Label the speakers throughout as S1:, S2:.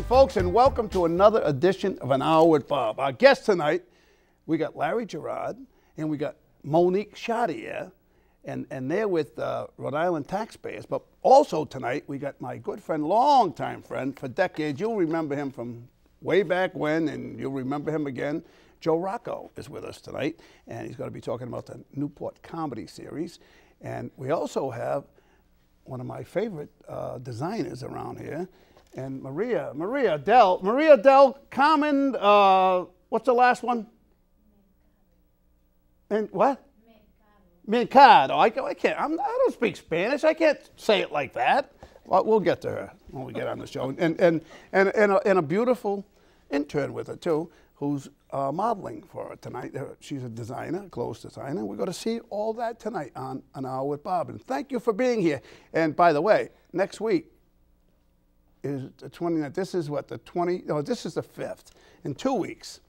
S1: folks, and welcome to another edition of An Hour with Bob. Our guest tonight, we got Larry Girouard, and we got Monuque Chartier, and they're with Rhode Island taxpayers. But also tonight, we got my good friend, longtime friend for decades. You'll remember him from way back when, and you'll remember him again. Joe Rocco is with us tonight, and he's going to be talking about the Newport comedy series. And we also have one of my favorite designers around here, and Maria Del Carmen, what's the last one? And what? Mercado. I can't. I don't speak Spanish. I can't say it like that. Well, we'll get to her when we get on the show. And a beautiful intern with her too, who's modeling for her tonight. She's a designer, clothes designer. We're going to see all that tonight on An Hour with Bob. And thank you for being here. And by the way, next week is the 29th. This is what, the 20? No, this is the 5th. In 2 weeks.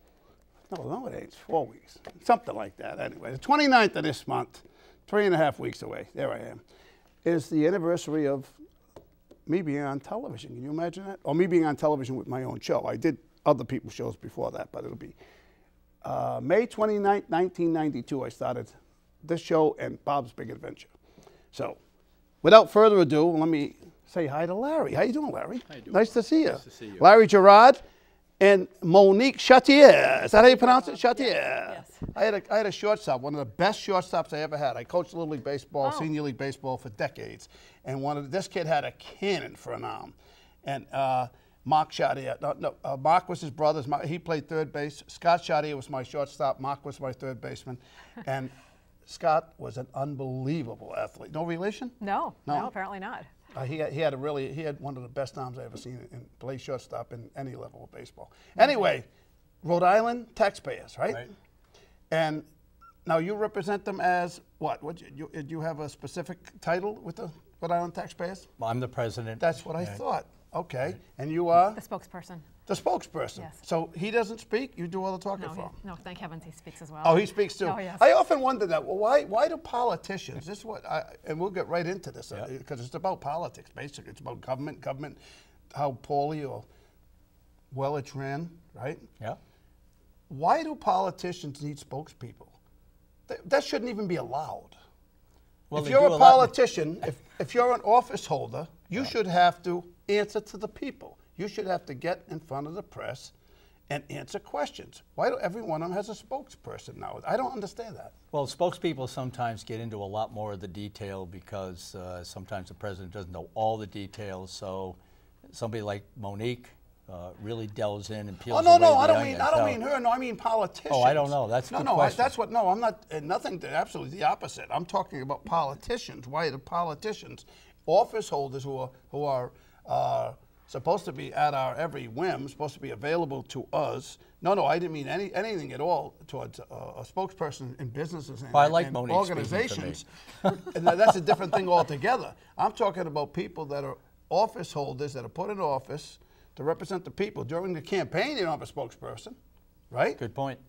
S1: No, it ain't. It's 4 weeks. Something like that. Anyway, the 29th of this month, 3.5 weeks away, there I am, is the anniversary of me being on television. Can you imagine that? Or me being on television with my own show. I did other people's shows before that, but it'll be May 29th, 1992, I started this show and Bob's Big Adventure. So, without further ado, let me say hi to Larry. How you doing, Larry?
S2: How you doing?
S1: Nice to see you.
S2: Nice to see you.
S1: Larry Girouard and Monuque Chartier. Is that how you pronounce it? Chartier.
S3: Yes.
S1: I had a shortstop, one of the best shortstops I ever had. I coached Little League Baseball, Senior League Baseball for decades. And this kid had a cannon for an arm. And Mark Chartier, Mark was his brother. He played third base. Scott Chartier was my shortstop. Mark was my third baseman. And Scott was an unbelievable athlete. No relation?
S3: No, apparently not.
S1: He had one of the best arms I ever seen and play shortstop in any level of baseball. Anyway, Rhode Island taxpayers, right? Right. And now you represent them as what? You have a specific title with the Rhode Island taxpayers?
S2: Well, I'm the president.
S1: That's what I thought. Okay. Right. And you are?
S3: The spokesperson.
S1: The spokesperson.
S3: Yes.
S1: So he doesn't speak? You do all the talking for him?
S3: No, thank heavens he speaks as well.
S1: Oh, he speaks too?
S3: Oh, yes.
S1: I often wonder that. Well, why do politicians, this is what, and we'll get right into this, because it's about politics, basically. It's about government, how poorly or well it's ran, right? Yeah. Why do politicians need spokespeople? That shouldn't even be allowed. Well, if you're a politician, if you're an office holder, you should have to answer to the people. You should have to get in front of the press and answer questions. Why do every one of them has a spokesperson now? I don't understand that.
S2: Well, spokespeople sometimes get into a lot more of the detail because sometimes the president doesn't know all the details. So somebody like Monuque really delves in and peels away the onion.
S1: I don't mean her. No, I mean politicians.
S2: Oh, I don't know. That's a good question.
S1: That's what. No, I'm not. Nothing. Absolutely the opposite. I'm talking about politicians. Why do politicians, office holders who are supposed to be at our every whim, supposed to be available to us. No, I didn't mean anything at all towards a spokesperson in businesses and, and organizations. And that's a different thing altogether. I'm talking about people that are office holders that are put in office to represent the people. During the campaign, you don't have a spokesperson, right?
S2: Good point.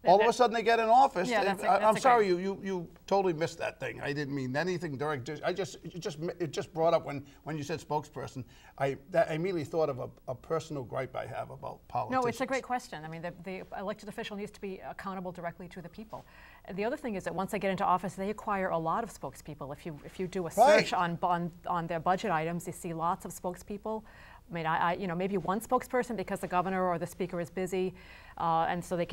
S1: All of a sudden they get in office.
S3: Yeah,
S1: I'm sorry, you totally missed that thing. I didn't mean anything during. It just brought up when you said spokesperson. I immediately thought of a personal gripe I have about politics.
S3: No, it's a great question. I mean, the elected official needs to be accountable directly to the people. The other thing is that once they get into office, they acquire a lot of spokespeople. If you do a search on their budget items, you see lots of spokespeople. I mean, maybe one spokesperson because the governor or the speaker is busy, and so they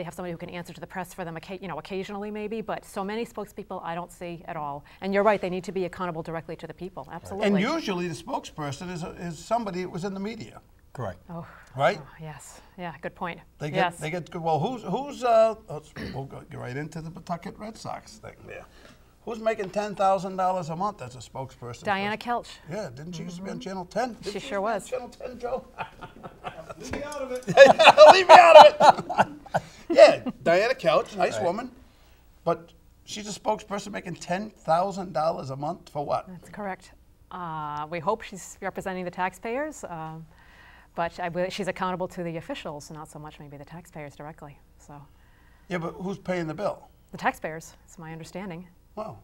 S3: have somebody who can answer to the press for them, occasionally maybe. But so many spokespeople I don't see at all. And you're right; they need to be accountable directly to the people. Absolutely.
S1: And usually the spokesperson is somebody that was in the media.
S2: Correct.
S3: Oh,
S1: right.
S3: Oh, yes. Yeah. Good point.
S1: They get good. Well, we'll go right into the Pawtucket Red Sox thing there. Who's making $10,000 a month as a spokesperson?
S3: Diana Kelch.
S1: Yeah, didn't she used to be on Channel 10?
S3: She sure was.
S1: Channel 10, Joe.
S4: Leave me out of it.
S1: Leave me out of it. Yeah, Diana Kelch, nice woman, but she's a spokesperson making $10,000 a month for what?
S3: That's correct. We hope she's representing the taxpayers, but she's accountable to the officials, not so much maybe the taxpayers directly. So.
S1: Yeah, but who's paying the bill?
S3: The taxpayers, it's my understanding.
S1: Well,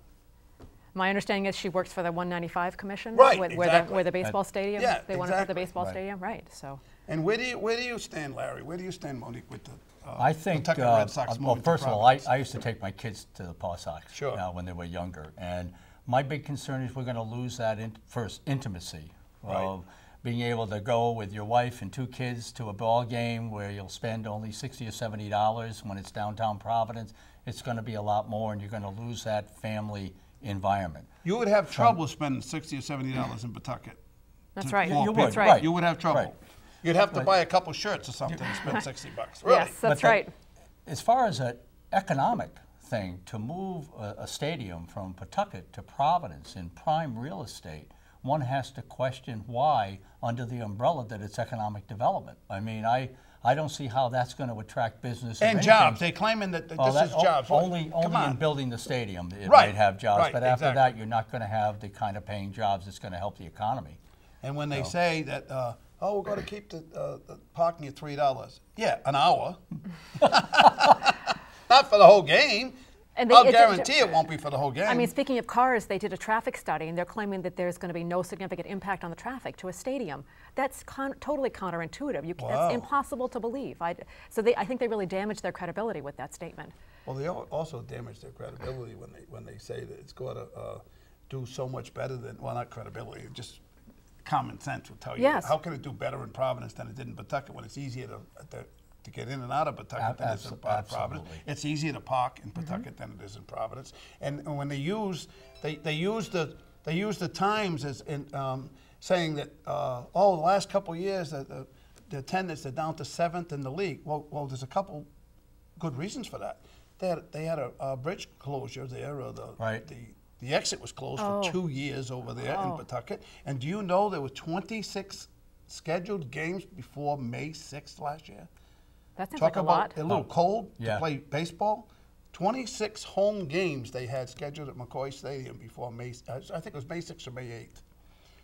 S3: My understanding is she works for the 195 Commission,
S1: Right,
S3: where the baseball stadium.
S1: Yeah,
S3: they want to put the
S1: exactly.
S3: baseball stadium, right? So.
S1: And where do you stand, Larry? Where do you stand, Monique, with the
S2: I think,
S1: Pawtucket Red Sox
S2: well,
S1: moving to
S2: first of all,
S1: Providence?
S2: I used to take my kids to the Paw Sox
S1: Sure.
S2: when they were younger, and my big concern is we're going to lose that first intimacy of being able to go with your wife and 2 kids to a ball game where you'll spend only $60 or $70 when it's downtown Providence. It's going to be a lot more, and you're going to lose that family environment.
S1: You would have trouble spending $60 or $70 in Pawtucket.
S3: That's right.
S2: You would,
S3: That's right.
S1: You would have trouble.
S2: Right.
S1: You'd have to buy a couple shirts or something and spend $60. Really?
S3: Yes, that's
S2: But
S3: right.
S2: As far as an economic thing, to move a stadium from Pawtucket to Providence in prime real estate, one has to question why under the umbrella that it's economic development. I mean, I don't see how that's going to attract business or
S1: And
S2: anything.
S1: jobs. They're claiming that this is jobs.
S2: Only
S1: Come on.
S2: in building the stadium it
S1: Right,
S2: might have jobs,
S1: right,
S2: but after
S1: exactly.
S2: that you're not going to have the kind of paying jobs that's going to help the economy.
S1: And when they say that, oh, we're going to keep the parking at $3. Yeah, an hour. Not for the whole game.
S3: And
S1: I'll guarantee it won't be for the whole game.
S3: I mean, speaking of cars, they did a traffic study, and they're claiming that there's going to be no significant impact on the traffic to a stadium. That's totally counterintuitive.
S1: Wow.
S3: That's impossible to believe. I think they really damaged their credibility with that statement.
S1: Well, they also damage their credibility when they say that it's going to do so much better than, well, not credibility, just common sense will tell you.
S3: Yes.
S1: How can it do better in Providence than it did in Pawtucket when it's easier to get in and out of Pawtucket than it is in Providence?
S2: Absolutely.
S1: It's easier to park in Pawtucket than it is in Providence. And when they use the Times as in saying that the last couple of years the attendance are down to 7th in the league. Well, there's a couple good reasons for that. They had a bridge closure there, or the exit was closed for 2 years over there in Pawtucket. And do you know there were 26 scheduled games before May 6th last year?
S3: That seems
S1: Talk
S3: like a
S1: about
S3: lot.
S1: a little cold
S2: Yeah.
S1: to play baseball. 26 home games they had scheduled at McCoy Stadium before May. I think it was May 6th or May 8th.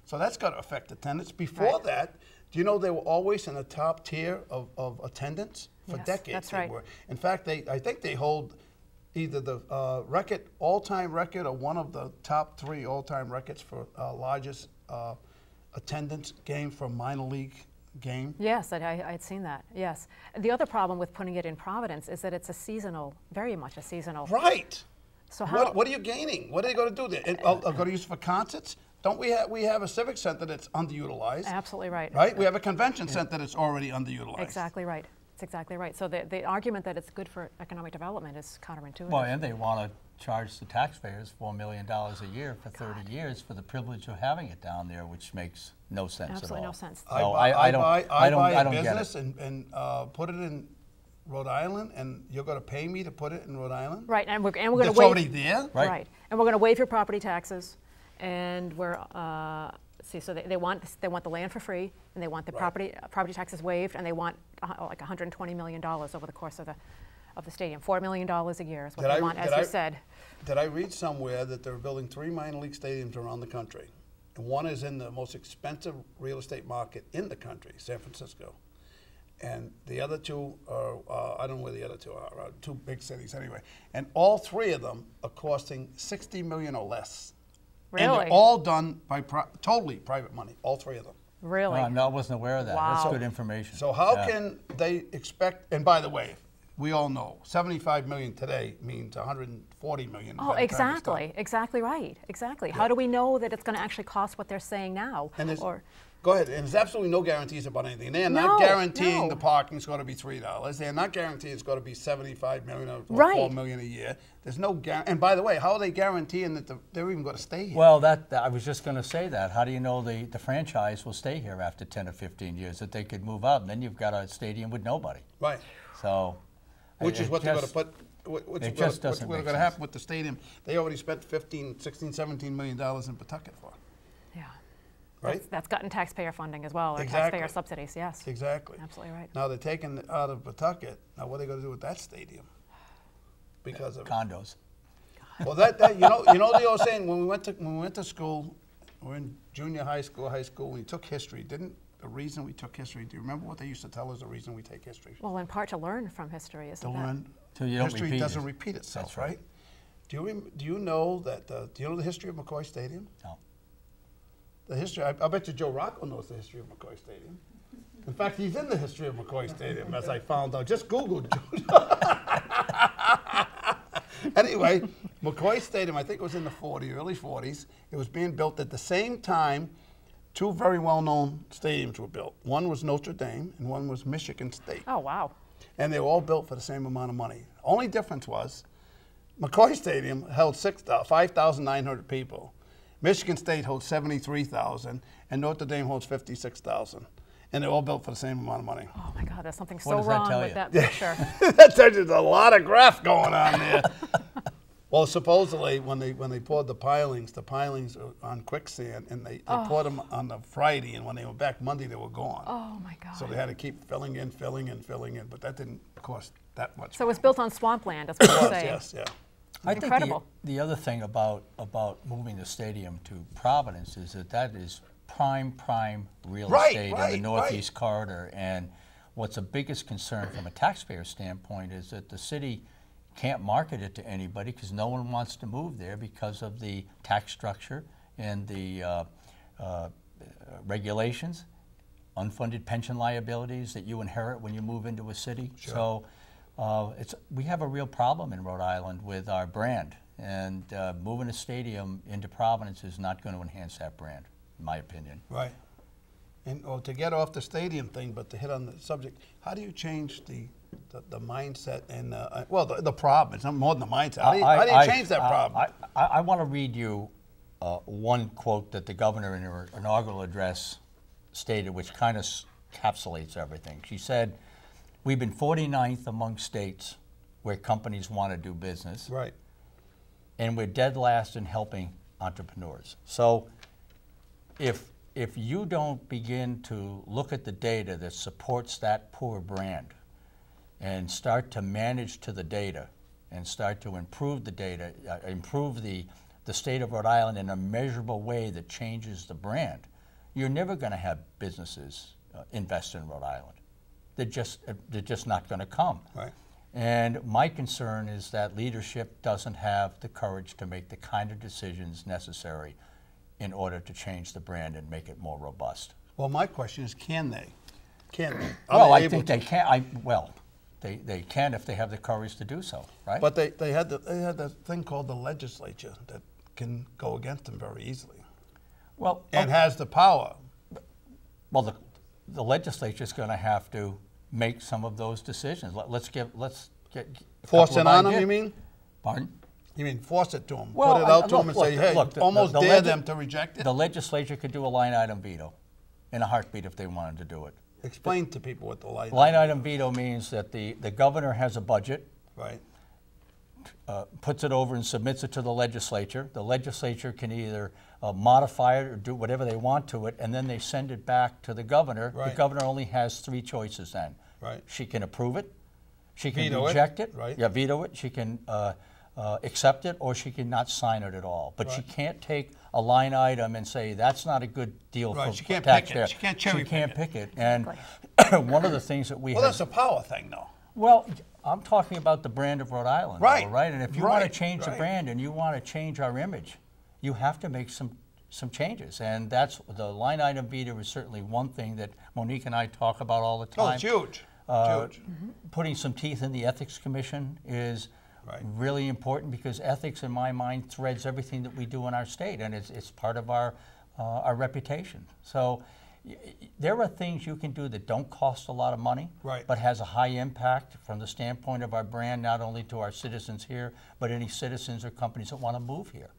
S1: So that's got to affect attendance. Before that, do you know they were always in the top tier of attendance for
S3: Yes,
S1: decades?
S3: that's
S1: they
S3: right.
S1: were. In fact, I think they hold either the all-time record or one of the top 3 all-time records for largest attendance game for a minor league game.
S3: Yes, I had seen that, yes. The other problem with putting it in Providence is that it's very much a seasonal.
S1: Right.
S3: So how?
S1: What are you gaining? What are they going to do there? Are going to use it for concerts? Don't we have a civic center that's underutilized?
S3: Absolutely right.
S1: Right? We have a convention center that's already underutilized.
S3: Exactly right. That's exactly right. So the argument that it's good for economic development is counterintuitive.
S2: Well, and they want to charge the taxpayers $4 million a year for 30 years for the privilege of having it down there, which makes no sense
S3: Absolutely
S2: at all.
S3: no sense.
S2: So
S1: I buy a
S2: don't get
S1: business
S2: it.
S1: and put it in Rhode Island, and you're going to pay me to put it in Rhode Island?
S3: Right, and we're going to
S1: It's
S3: waive.
S1: already there?
S2: Right.
S3: And we're going to waive your property taxes, and we're so they want the land for free, and they want the property taxes waived, and they want like $120 million over the course of the stadium. $4 million a year is what they want, as you said.
S1: Did I read somewhere that they're building 3 minor league stadiums around the country? And one is in the most expensive real estate market in the country, San Francisco. And the other 2 are, I don't know where the other 2 are, 2 big cities anyway. And all 3 of them are costing $60 million or less.
S3: Really?
S1: And they're all done by totally private money, all 3 of them.
S3: Really?
S2: No, I wasn't aware of that. That's
S3: Wow.
S2: good information.
S1: So how can they expect, and by the way, we all know, 75 million today means 140 million.
S3: Oh, exactly. Exactly right. Exactly. How do we know that it's going to actually cost what they're saying now?
S1: And go ahead. And there's absolutely no guarantees about anything. They're
S3: No,
S1: not guaranteeing
S3: no.
S1: the parking is going to be $3. They're not guaranteeing it's going to be 75 million or
S3: Right.
S1: 4 million a year. There's no guarantee. And by the way, how are they guaranteeing that they're even going to stay here?
S2: Well, I was just going to say that. How do you know the franchise will stay here after 10 or 15 years, that they could move out, and then you've got a stadium with nobody?
S1: Right.
S2: So,
S1: Which is what they're going to
S2: just-
S1: put. What's
S2: it just doesn't
S1: going
S2: make
S1: to
S2: sense.
S1: happen with the stadium? They already spent $15, $16, $17 million in Pawtucket for.
S3: Yeah.
S1: Right?
S3: That's gotten taxpayer funding as well, or
S1: Exactly.
S3: taxpayer subsidies, yes.
S1: Exactly.
S3: Absolutely right.
S1: Now they're taking it out of Pawtucket. Now what are they going to do with that stadium? Because of it.
S2: condos.
S1: Well, you know the old saying, when we went to school, we're in junior high school, we took history. The reason we took history, do you remember what they used to tell us the reason we take history?
S3: Well, in part to learn from history, isn't
S1: To
S3: that?
S1: learn
S2: So you don't
S1: history
S2: repeat
S1: doesn't
S2: it.
S1: repeat itself,
S2: That's right.
S1: right? Do you know that? Do you know the history of McCoy Stadium?
S2: No.
S1: The history. I bet you Joe Rocco knows the history of McCoy Stadium. In fact, he's in the history of McCoy Stadium, as I found out. Just Googled. Anyway, McCoy Stadium, I think it was in the early 40s. It was being built at the same time. Two very well-known stadiums were built. One was Notre Dame, and one was Michigan State.
S3: Oh, wow.
S1: And they were all built for the same amount of money. Only difference was McCoy Stadium held 5,900 people. Michigan State holds 73,000, and Notre Dame holds 56,000. And they're all built for the same amount of money.
S3: Oh my God, there's something
S2: What
S3: so
S2: does that
S3: wrong
S2: tell
S3: with
S2: you?
S3: that picture.
S1: That tells you there's a lot of graph going on there. Well, supposedly when they poured the pilings are on quicksand, and they poured them on the Friday, and when they were back Monday, they were gone.
S3: Oh my God.
S1: So they had to keep filling in, but that didn't cost that much.
S3: So it was built on swampland, that's what you're saying.
S1: Yes, yeah.
S2: I
S3: Incredible.
S2: think the other thing about moving the stadium to Providence is that is prime real estate in the Northeast corridor. And what's the biggest concern from a taxpayer standpoint is that the city can't market it to anybody because no one wants to move there because of the tax structure and the regulations, unfunded pension liabilities that you inherit when you move into a city.
S1: Sure.
S2: So we have a real problem in Rhode Island with our brand, and moving a stadium into Providence is not going to enhance that brand, in my opinion.
S1: Right. And to get off the stadium thing, but to hit on the subject, how do you change the mindset and the problem? It's not more than the mindset. How do you change that problem?
S2: I want to read you one quote that the governor in her inaugural address stated, which kind of encapsulates everything. She said, "We've been 49th among states where companies want to do business.
S1: Right.
S2: And we're dead last in helping entrepreneurs." So if you don't begin to look at the data that supports that poor brand and start to manage to the data and start to improve the data, improve the state of Rhode Island in a measurable way that changes the brand, you're never going to have businesses invest in Rhode Island. They're just not going to come.
S1: Right.
S2: And my concern is that leadership doesn't have the courage to make the kind of decisions necessary in order to change the brand and make it more robust.
S1: Well, my question is, can they? Can they?
S2: Well, I think they can. They can if they have the courage to do so, right?
S1: But they had the thing called the legislature that can go against them very easily.
S2: Well,
S1: and has the power.
S2: Well, the legislature is going to have to make some of those decisions. Let's get
S1: force it on them. You mean?
S2: Pardon?
S1: You mean force it to them?
S2: Well,
S1: put it out to them and say, hey, almost dare them to reject it?
S2: The legislature could do a line item veto in a heartbeat if they wanted to do it.
S1: Explain to people what the line
S2: item veto means that the governor has a budget,
S1: right?
S2: Puts it over and submits it to the legislature. The legislature can either modify it or do whatever they want to it, and then they send it back to the governor.
S1: Right.
S2: The governor only has three choices then.
S1: Right.
S2: She can approve it, she can
S1: veto
S2: reject it,
S1: right.
S2: Yeah, veto it, she can accept it, or she can not sign it at all. But she can't take a line item and say that's not a good deal for taxpayer.
S1: She can't cherry
S2: pick it. And one of the things that we
S1: well, that's a power thing, though.
S2: Well, I'm talking about the brand of Rhode Island,
S1: right?
S2: Though, right? And if you want to change the brand and you want to change our image, you have to make some changes. And that's the line item veto is certainly one thing that Monuque and I talk about all the time.
S1: Oh, it's huge. Huge.
S2: Putting some teeth in the Ethics Commission is really important because ethics, in my mind, threads everything that we do in our state, and it's part of our reputation. So there are things you can do that don't cost a lot of money, but has a high impact from the standpoint of our brand, not only to our citizens here, but any citizens or companies that want to move here.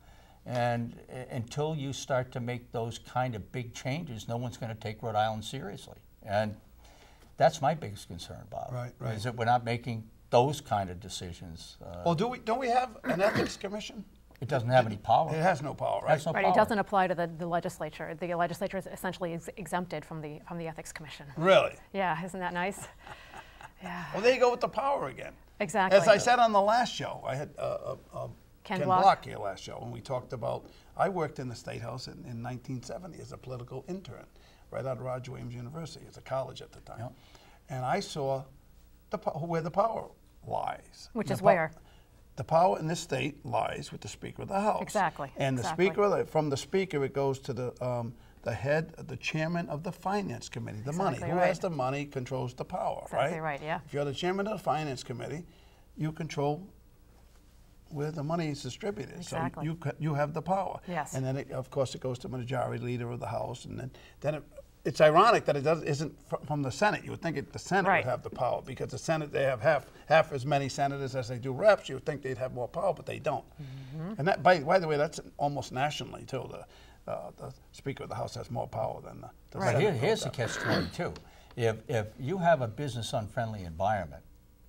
S2: And until you start to make those kind of big changes, no one's going to take Rhode Island seriously. And that's my biggest concern, Bob.
S1: Right.
S2: Is that we're not making those kind of decisions.
S1: Well, don't we have an ethics commission?
S2: It doesn't have any power.
S1: It has no power, right?
S3: Right. It doesn't apply to the legislature. The legislature is essentially exempted from the ethics commission.
S1: Really?
S3: Yeah. Isn't that nice? Yeah.
S1: Well, there you go with the power again.
S3: Exactly.
S1: As I said on the last show, I had Ken Block here last show, and we talked about. I worked in the State House in 1970 as a political intern, right out of Roger Williams University. It's a college at the time, and I saw where the power lies.
S3: Which is where?
S1: the power in this state lies with the Speaker of the House.
S3: Exactly.
S1: And the Speaker, from the Speaker, it goes to the head, the chairman of the Finance Committee. The money. Who has the money controls the power, right?
S3: Exactly right, yeah.
S1: If you're the chairman of the Finance Committee, you control where the money is distributed.
S3: Exactly.
S1: So you have the power.
S3: Yes.
S1: And then, of course, it goes to the majority leader of the House. And then it's ironic that it isn't from the Senate. You would think the Senate would have the power, because the Senate, they have half as many senators as they do reps. You would think they'd have more power, but they don't. And that, by the way, that's almost nationally, too. The Speaker of the House has more power than the Senate.
S2: Here's the catch-22. If you have a business-unfriendly environment,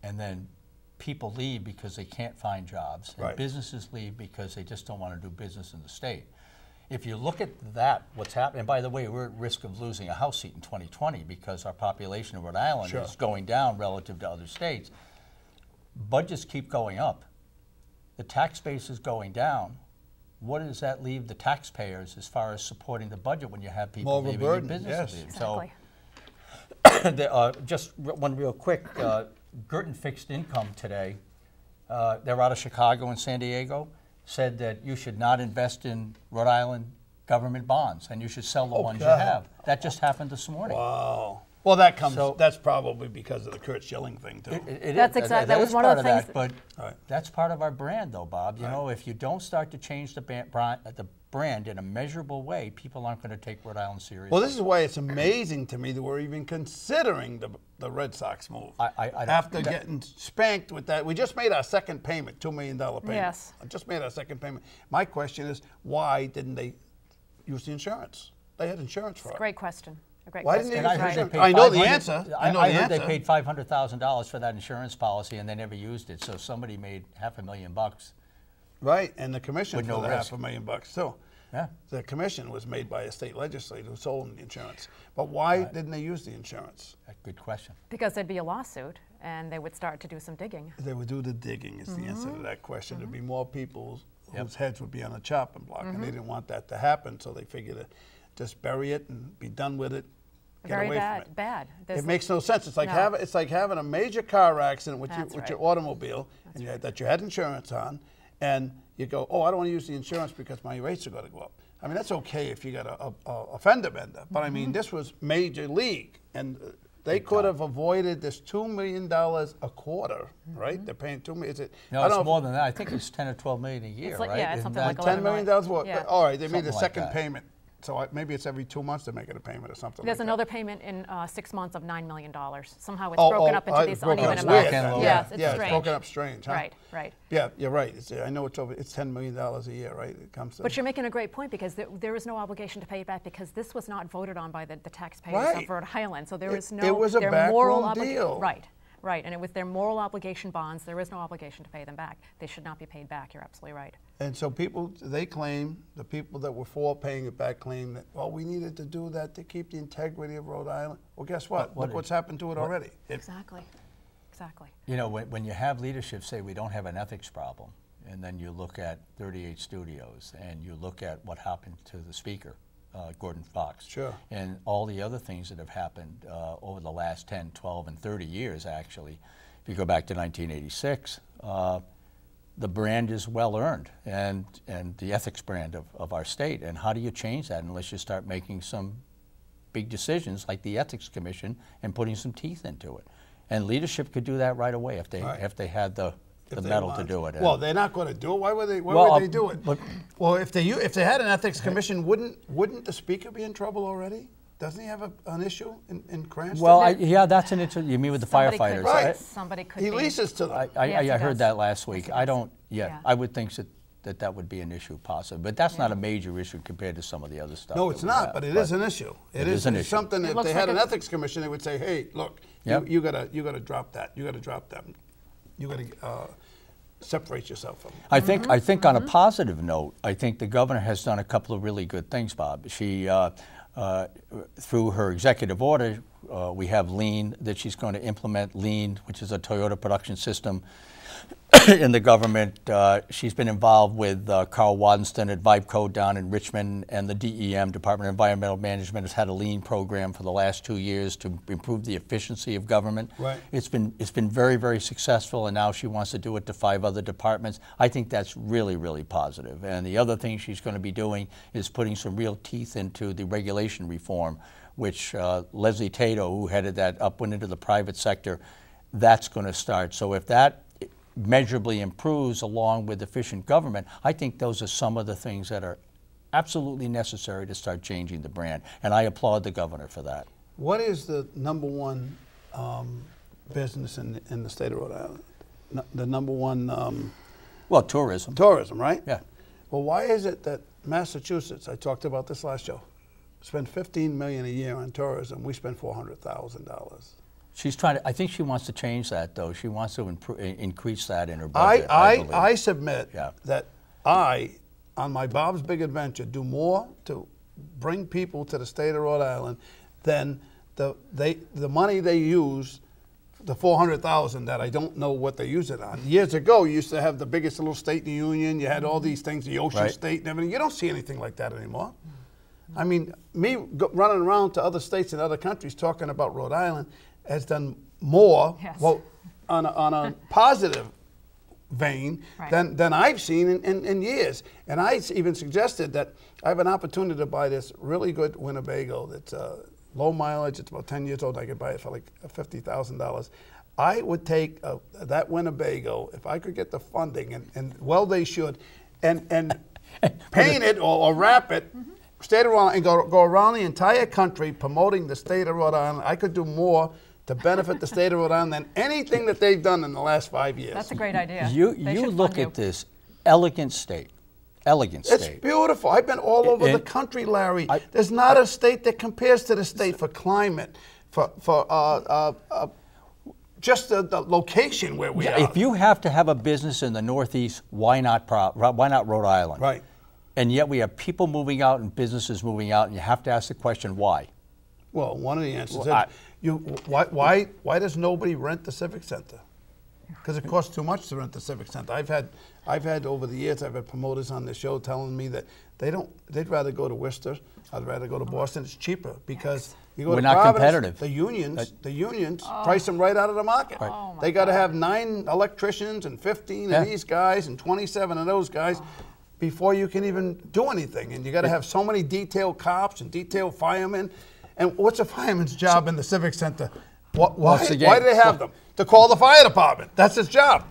S2: and then people leave because they can't find jobs, and businesses leave because they just don't want to do business in the state. If you look at that, what's happening, and by the way, we're at risk of losing a House seat in 2020 because our population of Rhode Island is going down relative to other states. Budgets keep going up. The tax base is going down. What does that leave the taxpayers as far as supporting the budget when you have people leaving and businesses leave?
S3: Exactly.
S2: So, just one real quick, Girton Fixed Income today, they're out of Chicago and San Diego, said that you should not invest in Rhode Island government bonds, and you should sell the ones you have. That just happened this morning.
S1: Wow. Well, that's probably because of the Kurt Schilling thing, too.
S3: That's exactly. That was one of the things.
S2: But that's part of our brand, though, Bob. You know, if you don't start to change the brand in a measurable way, people aren't going to take Rhode Island seriously.
S1: Well, this is why it's amazing to me that we're even considering the Red Sox move. After getting spanked with that, we just made our second payment, $2 million payment.
S3: Yes.
S1: I just made our second payment. My question is, why didn't they use the insurance? They had insurance for it.
S3: Great question. A great
S1: Why
S3: question.
S1: didn't they use
S2: insurance?
S1: I know the answer.
S2: I heard they paid $500,000 for that insurance policy, and they never used it. So somebody made $500,000.
S1: Right, and the commission
S2: with
S1: for
S2: no
S1: the
S2: risk.
S1: $500,000 too.
S2: Yeah.
S1: The commission was made by a state legislator who sold them the insurance. But why didn't they use the insurance?
S2: Good question.
S3: Because there'd be a lawsuit, and they would start to do some digging.
S1: They would do the digging is the answer to that question. There'd be more people whose heads would be on a chopping block, and they didn't want that to happen, so they figured to just bury it and be done with it. Get
S3: Very
S1: away
S3: bad.
S1: from it.
S3: Bad.
S1: It makes no sense. It's like having a major car accident with your automobile, and that you had insurance on, and you go, oh, I don't want to use the insurance because my rates are going to go up. I mean, that's okay if you got a fender bender, but I mean, this was major league, and they could have avoided this $2 million a quarter, right? They're paying $2 million.
S2: No, it's more than that. I think it's 10 or 12 million a year,
S3: like,
S2: right?
S3: Yeah, it's something like
S1: $10 million.
S3: Yeah.
S1: All right, they made the
S2: Something like
S1: second
S2: that.
S1: payment. So maybe it's every 2 months they're making a payment or something.
S3: There's
S1: like
S3: another payment in 6 months of $9 million. Somehow it's broken up into these uneven
S1: it's
S3: amounts.
S1: weird.
S3: Yes, it's
S1: It's
S3: strange.
S1: broken up strange, huh?
S3: Right, right.
S1: Yeah, you're right. I know it's $10 million a year, right? It comes to.
S3: But you're making a great point, because there is no obligation to pay it back, because this was not voted on by the taxpayers of Rhode Island. So there is no.
S1: It was a backroom deal.
S3: Right. Right, and with their moral obligation bonds, there is no obligation to pay them back. They should not be paid back. You're absolutely right.
S1: And so they claim, the people that were for paying it back claim that, well, we needed to do that to keep the integrity of Rhode Island. Well, guess what? Look what's happened to it already.
S3: Exactly. Exactly.
S2: You know, when you have leadership say we don't have an ethics problem, and then you look at 38 Studios, and you look at what happened to the speaker, Gordon Fox.
S1: Sure.
S2: And all the other things that have happened over the last 10, 12, and 30 years, actually. If you go back to 1986, the brand is well earned, and the ethics brand of our state. And how do you change that unless you start making some big decisions like the Ethics Commission and putting some teeth into it? And leadership could do that right away if they had the mettle to do it.
S1: Well, they're not going to do it. Why would they do it? Well, if they had an ethics commission, wouldn't the speaker be in trouble already? Doesn't he have an issue in Cranston?
S2: Well, yeah, that's an issue. You mean with the firefighters?
S1: Right.
S3: Somebody could.
S1: He leases to them.
S2: I heard that last week.
S3: Yes,
S2: I don't yet.
S3: Yeah.
S2: I would think that would be an issue possibly, but that's not a major issue compared to some of the other stuff.
S1: No, it's not, but it is an issue. It is an issue. Something that if they had an ethics commission, they would say, hey, look, you gotta drop that. You gotta drop that. You gotta separate yourself from them.
S2: I think on a positive note, I think the governor has done a couple of really good things, Bob. She, through her executive order, we have Lean, that she's going to implement Lean, which is a Toyota production system, in the government. She's been involved with Carl Wadenston at VibeCo down in Richmond, and the DEM, Department of Environmental Management, has had a lean program for the last 2 years to improve the efficiency of government.
S1: Right.
S2: It's been very, very successful, and now she wants to do it to 5 other departments. I think that's really, really positive. And the other thing she's going to be doing is putting some real teeth into the regulation reform, which Leslie Tato, who headed that up, went into the private sector. That's going to start. So if that measurably improves along with efficient government, I think those are some of the things that are absolutely necessary to start changing the brand. And I applaud the governor for that.
S1: What is the #1 business in the state of Rhode Island? The #1?
S2: Well, tourism.
S1: Tourism, right?
S2: Yeah.
S1: Well, why is it that Massachusetts, I talked about this last show, spend $15 million a year on tourism? We spend $400,000.
S2: She's trying to, I think she wants to change that, though. She wants to increase that in her budget.
S1: I submit
S2: Yeah.
S1: that I, on my Bob's Big Adventure, do more to bring people to the state of Rhode Island than the money they use, the $400,000 that I don't know what they use it on. Years ago, you used to have the biggest little state in the union. You had all these things, the ocean
S2: Right.
S1: state and everything. You don't see anything like that anymore. I mean, me running around to other states and other countries talking about Rhode Island has done more,
S3: Yes.
S1: well, on a positive vein
S3: Right.
S1: than I've seen in years. And I even suggested that I have an opportunity to buy this really good Winnebago that's low mileage. It's about 10 years old. I could buy it for like $50,000. I would take that Winnebago, if I could get the funding, and well, they should, and paint it or wrap it, state of Rhode Island, and go around the entire country promoting the state of Rhode Island. I could do more to benefit the state of Rhode Island than anything that they've done in the last 5 years.
S3: That's a great idea.
S2: You
S3: They should
S2: look
S3: fund
S2: at this elegant state. Elegant
S1: It's
S2: state.
S1: beautiful. I've been all over the country, Larry. There's not a state that compares to the state for climate, for just the location where we are.
S2: If you have to have a business in the Northeast, why not Rhode Island?
S1: Right.
S2: And yet we have people moving out and businesses moving out, and you have to ask the question, why?
S1: Well, one of the answers
S2: Well,
S1: is, why does nobody rent the Civic Center? Because it costs too much to rent the Civic Center. I've had over the years, I've had promoters on the show telling me that they'd rather go to Worcester, I'd rather go to Boston. It's cheaper because you go
S2: We're
S1: to
S2: not
S1: Providence,
S2: competitive.
S1: The unions price them right out of the market.
S2: Right.
S3: Oh, my
S1: They got to
S3: God.
S1: have 9 electricians and 15
S2: Yeah.
S1: of these guys and 27 of those guys before you can even do anything. And you got to have so many detailed cops and detailed firemen. And what's a fireman's job in the Civic Center? Why do they have them? To call the fire department. That's his job.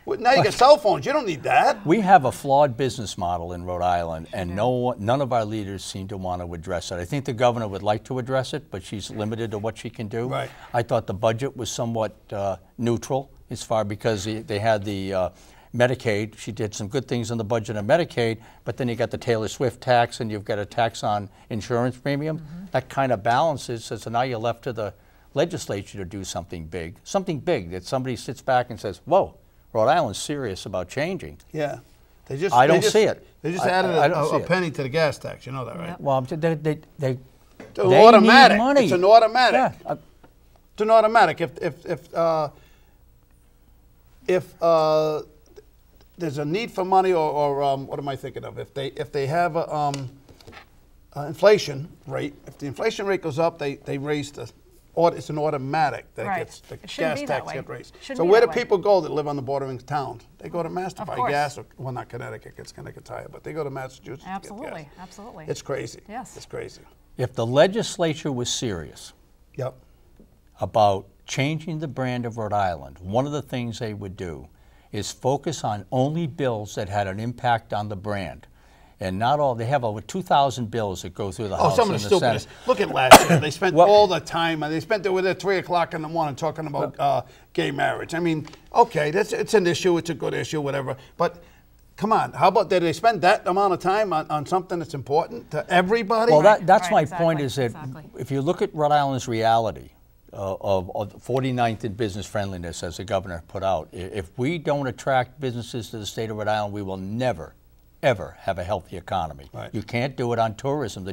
S1: Well, now you get cell phones. You don't need that.
S2: We have a flawed business model in Rhode Island, and none of our leaders seem to want to address it. I think the governor would like to address it, but she's limited to what she can do.
S1: Right.
S2: I thought the budget was somewhat neutral as far because they had the Medicaid. She did some good things in the budget on Medicaid, but then you got the Taylor Swift tax and you've got a tax on insurance premium. That kind of balances. So now you're left to the legislature to do something big that somebody sits back and says, whoa, Rhode Island's serious about changing.
S1: Yeah.
S2: I don't see it.
S1: They just
S2: I
S1: added
S2: don't see
S1: a
S2: it.
S1: penny to the gas tax. You know that, right?
S2: Well, they
S1: It's automatic.
S2: need money.
S1: It's an automatic.
S2: Yeah.
S1: It's an automatic. If there's a need for money, or what am I thinking of? If they have a inflation rate, if the inflation rate goes up, they raise the. It's an automatic that
S3: Right.
S1: gets the
S3: It shouldn't
S1: gas
S3: be that
S1: tax
S3: way.
S1: get raised.
S3: Shouldn't
S1: So
S3: be
S1: where do
S3: that way.
S1: people go that live on the bordering towns? They go to Masterbuy
S3: course.
S1: gas, well, not Connecticut, it's Connecticut's higher, but they go to Massachusetts. to get
S3: Absolutely,
S1: gas.
S3: absolutely.
S1: It's crazy.
S3: Yes.
S1: It's crazy.
S2: If the legislature was serious
S1: Yep.
S2: about changing the brand of Rhode Island, one of the things they would do is focus on only bills that had an impact on the brand. And not all, they have over 2,000 bills that go through the House
S1: Some of
S2: and
S1: the
S2: the Senate.
S1: stupidest. Look at last year. They spent
S2: Well-
S1: all the time, and they spent it with at 3 o'clock in the morning talking about gay marriage. I mean, okay, it's an issue. It's a good issue, whatever. But come on, how about did they spend that amount of time on something that's important to everybody?
S2: Well, that's
S3: Right,
S2: my
S3: exactly,
S2: point is that
S3: exactly.
S2: if you look at Rhode Island's reality of 49th in business friendliness, as the governor put out, if we don't attract businesses to the state of Rhode Island, we will never, ever have a healthy economy.
S1: Right.
S2: You can't do it on tourism. The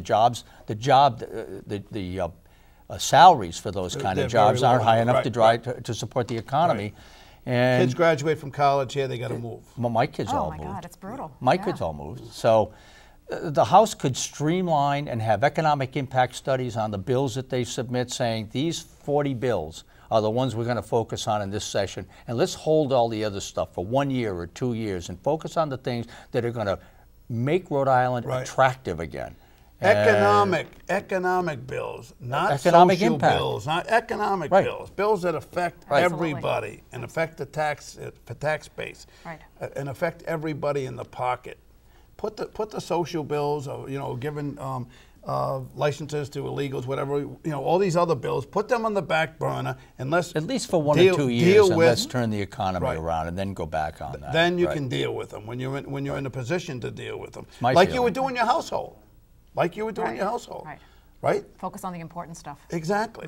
S2: salaries for those kind
S1: They're
S2: of jobs
S1: very
S2: aren't
S1: low.
S2: high enough
S1: Right,
S2: to drive to support the economy. And
S1: kids graduate from college here, they got to move.
S2: well, my kids all moved.
S3: Oh my God, it's brutal.
S2: My
S3: Yeah.
S2: kids all moved. So the House could streamline and have economic impact studies on the bills that they submit, saying these 40 bills are the ones we're going to focus on in this session, and let's hold all the other stuff for 1 year or 2 years and focus on the things that are going to make Rhode Island attractive again.
S1: Economic bills, not
S2: economic
S1: social
S2: impact.
S1: bills, not economic bills. Bills that affect everybody and affect the tax base, and affect everybody in the pocket. Put the social bills, giving licenses to illegals, whatever, all these other bills. Put them on the back burner and let's
S2: at least for 1 or 2 years, and let's turn the economy around and then go back on that.
S1: Then you can deal with them when you're in a position to deal with them,
S2: like
S1: you would do in your household. Like you would do in your household, right?
S3: Focus on the important stuff.
S1: Exactly.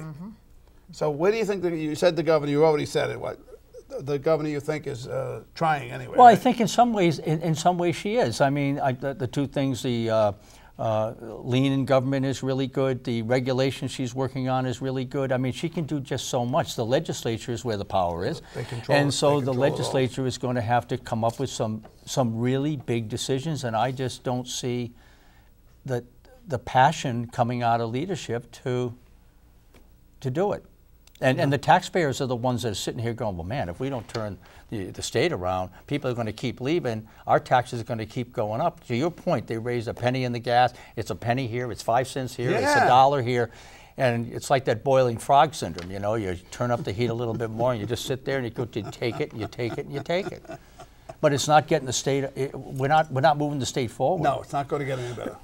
S1: So where do you think, you said the governor, you already said it, what the governor you think is trying anyway?
S2: Well, I think in some ways she is. I mean, the two things, the lean in government is really good. The regulation she's working on is really good. I mean, she can do just so much. The legislature is where the power is. And so the legislature is going to have to come up with some really big decisions, and I just don't see the passion coming out of leadership to do it. And the taxpayers are the ones that are sitting here going, well, man, if we don't turn the state around, people are going to keep leaving. Our taxes are going to keep going up. To your point, they raised a penny in the gas. It's a penny here. It's 5 cents here. It's $1 here. And it's like that boiling frog syndrome. You turn up the heat a little bit more, and you just sit there and you take it, and you take it, and you take it. But it's not getting the state. We're not moving the state forward.
S1: No, it's not going to get any better.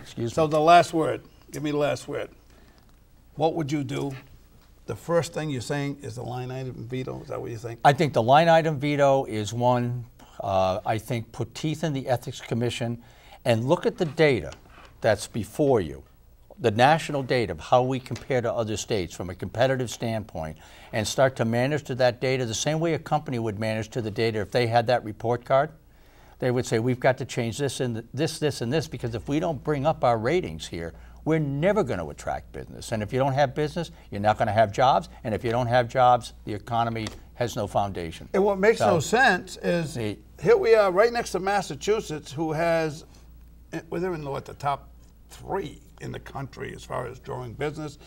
S2: Excuse me.
S1: So the last word. Give me the last word. What would you do? The first thing you're saying is the line item veto. Is that what you think?
S2: I think the line item veto is one. I think put teeth in the Ethics Commission and look at the data that's before you, the national data of how we compare to other states from a competitive standpoint, and start to manage to that data the same way a company would manage to the data if they had that report card. They would say, we've got to change this and this, and this, because if we don't bring up our ratings here, we're never going to attract business. And if you don't have business, you're not going to have jobs. And if you don't have jobs, the economy has no foundation.
S1: And what makes no sense is here we are right next to Massachusetts, who has, well, they're in the top 3 in the country as far as growing business,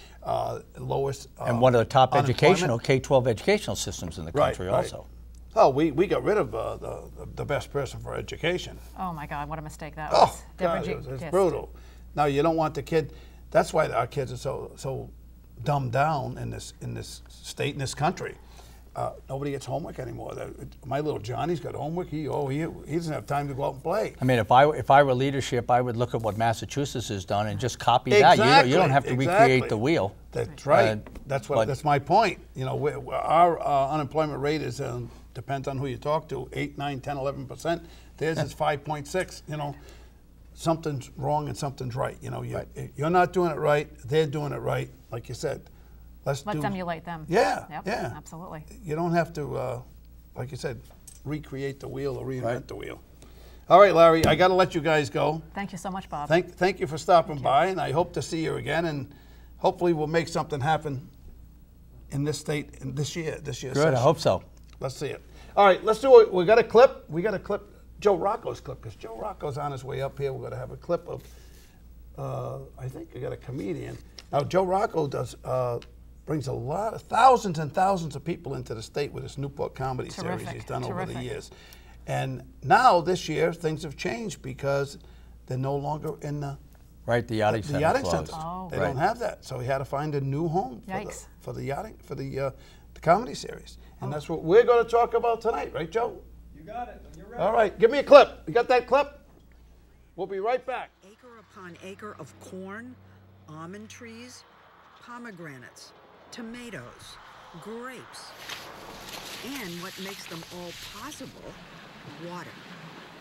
S1: lowest
S2: and one of the top educational, K-12 educational systems in the country also.
S1: Oh, we got rid of the best person for education.
S3: Oh my God, what a mistake that was.
S1: God, it's brutal. Now you don't want the kid. That's why our kids are so dumbed down in this state, in this country. Nobody gets homework anymore. My little Johnny's got homework. He doesn't have time to go out and play.
S2: I mean, if I were leadership, I would look at what Massachusetts has done and just copy that. You don't have to recreate the wheel.
S1: That's right. That's my point. Our unemployment rate is depends on who you talk to, 8, 9, 10, 11%. Theirs is 5.6. Something's wrong and something's right. You're not doing it right. They're doing it right. Like you said, let's
S3: emulate them.
S1: Yeah,
S3: yep,
S1: yeah.
S3: Absolutely.
S1: You don't have to, like you said, recreate the wheel or reinvent the wheel. All right, Larry, I got to let you guys go.
S3: Thank you so much, Bob.
S1: Thank you for stopping by, and I hope to see you again, and hopefully we'll make something happen in this state in this year. Good,
S2: session. I hope so.
S1: Let's see it. All right, let's do it. We got a clip. Joe Rocco's clip, because Joe Rocco's on his way up here. We're going to have a clip of, I think we got a comedian. Now, Joe Rocco brings a lot of thousands and thousands of people into the state with his Newport comedy series he's done over the years. And now, this year, things have changed because they're no longer in the
S2: yachting center.
S3: Oh.
S1: They don't have that, so he had to find a new home for the comedy series. And that's what we're going to talk about tonight, right, Joe?
S4: You got it. You're right.
S1: All right, give me a clip. You got that clip? We'll be right back.
S5: Acre upon acre of corn, almond trees, pomegranates, tomatoes, grapes, and what makes them all possible, water.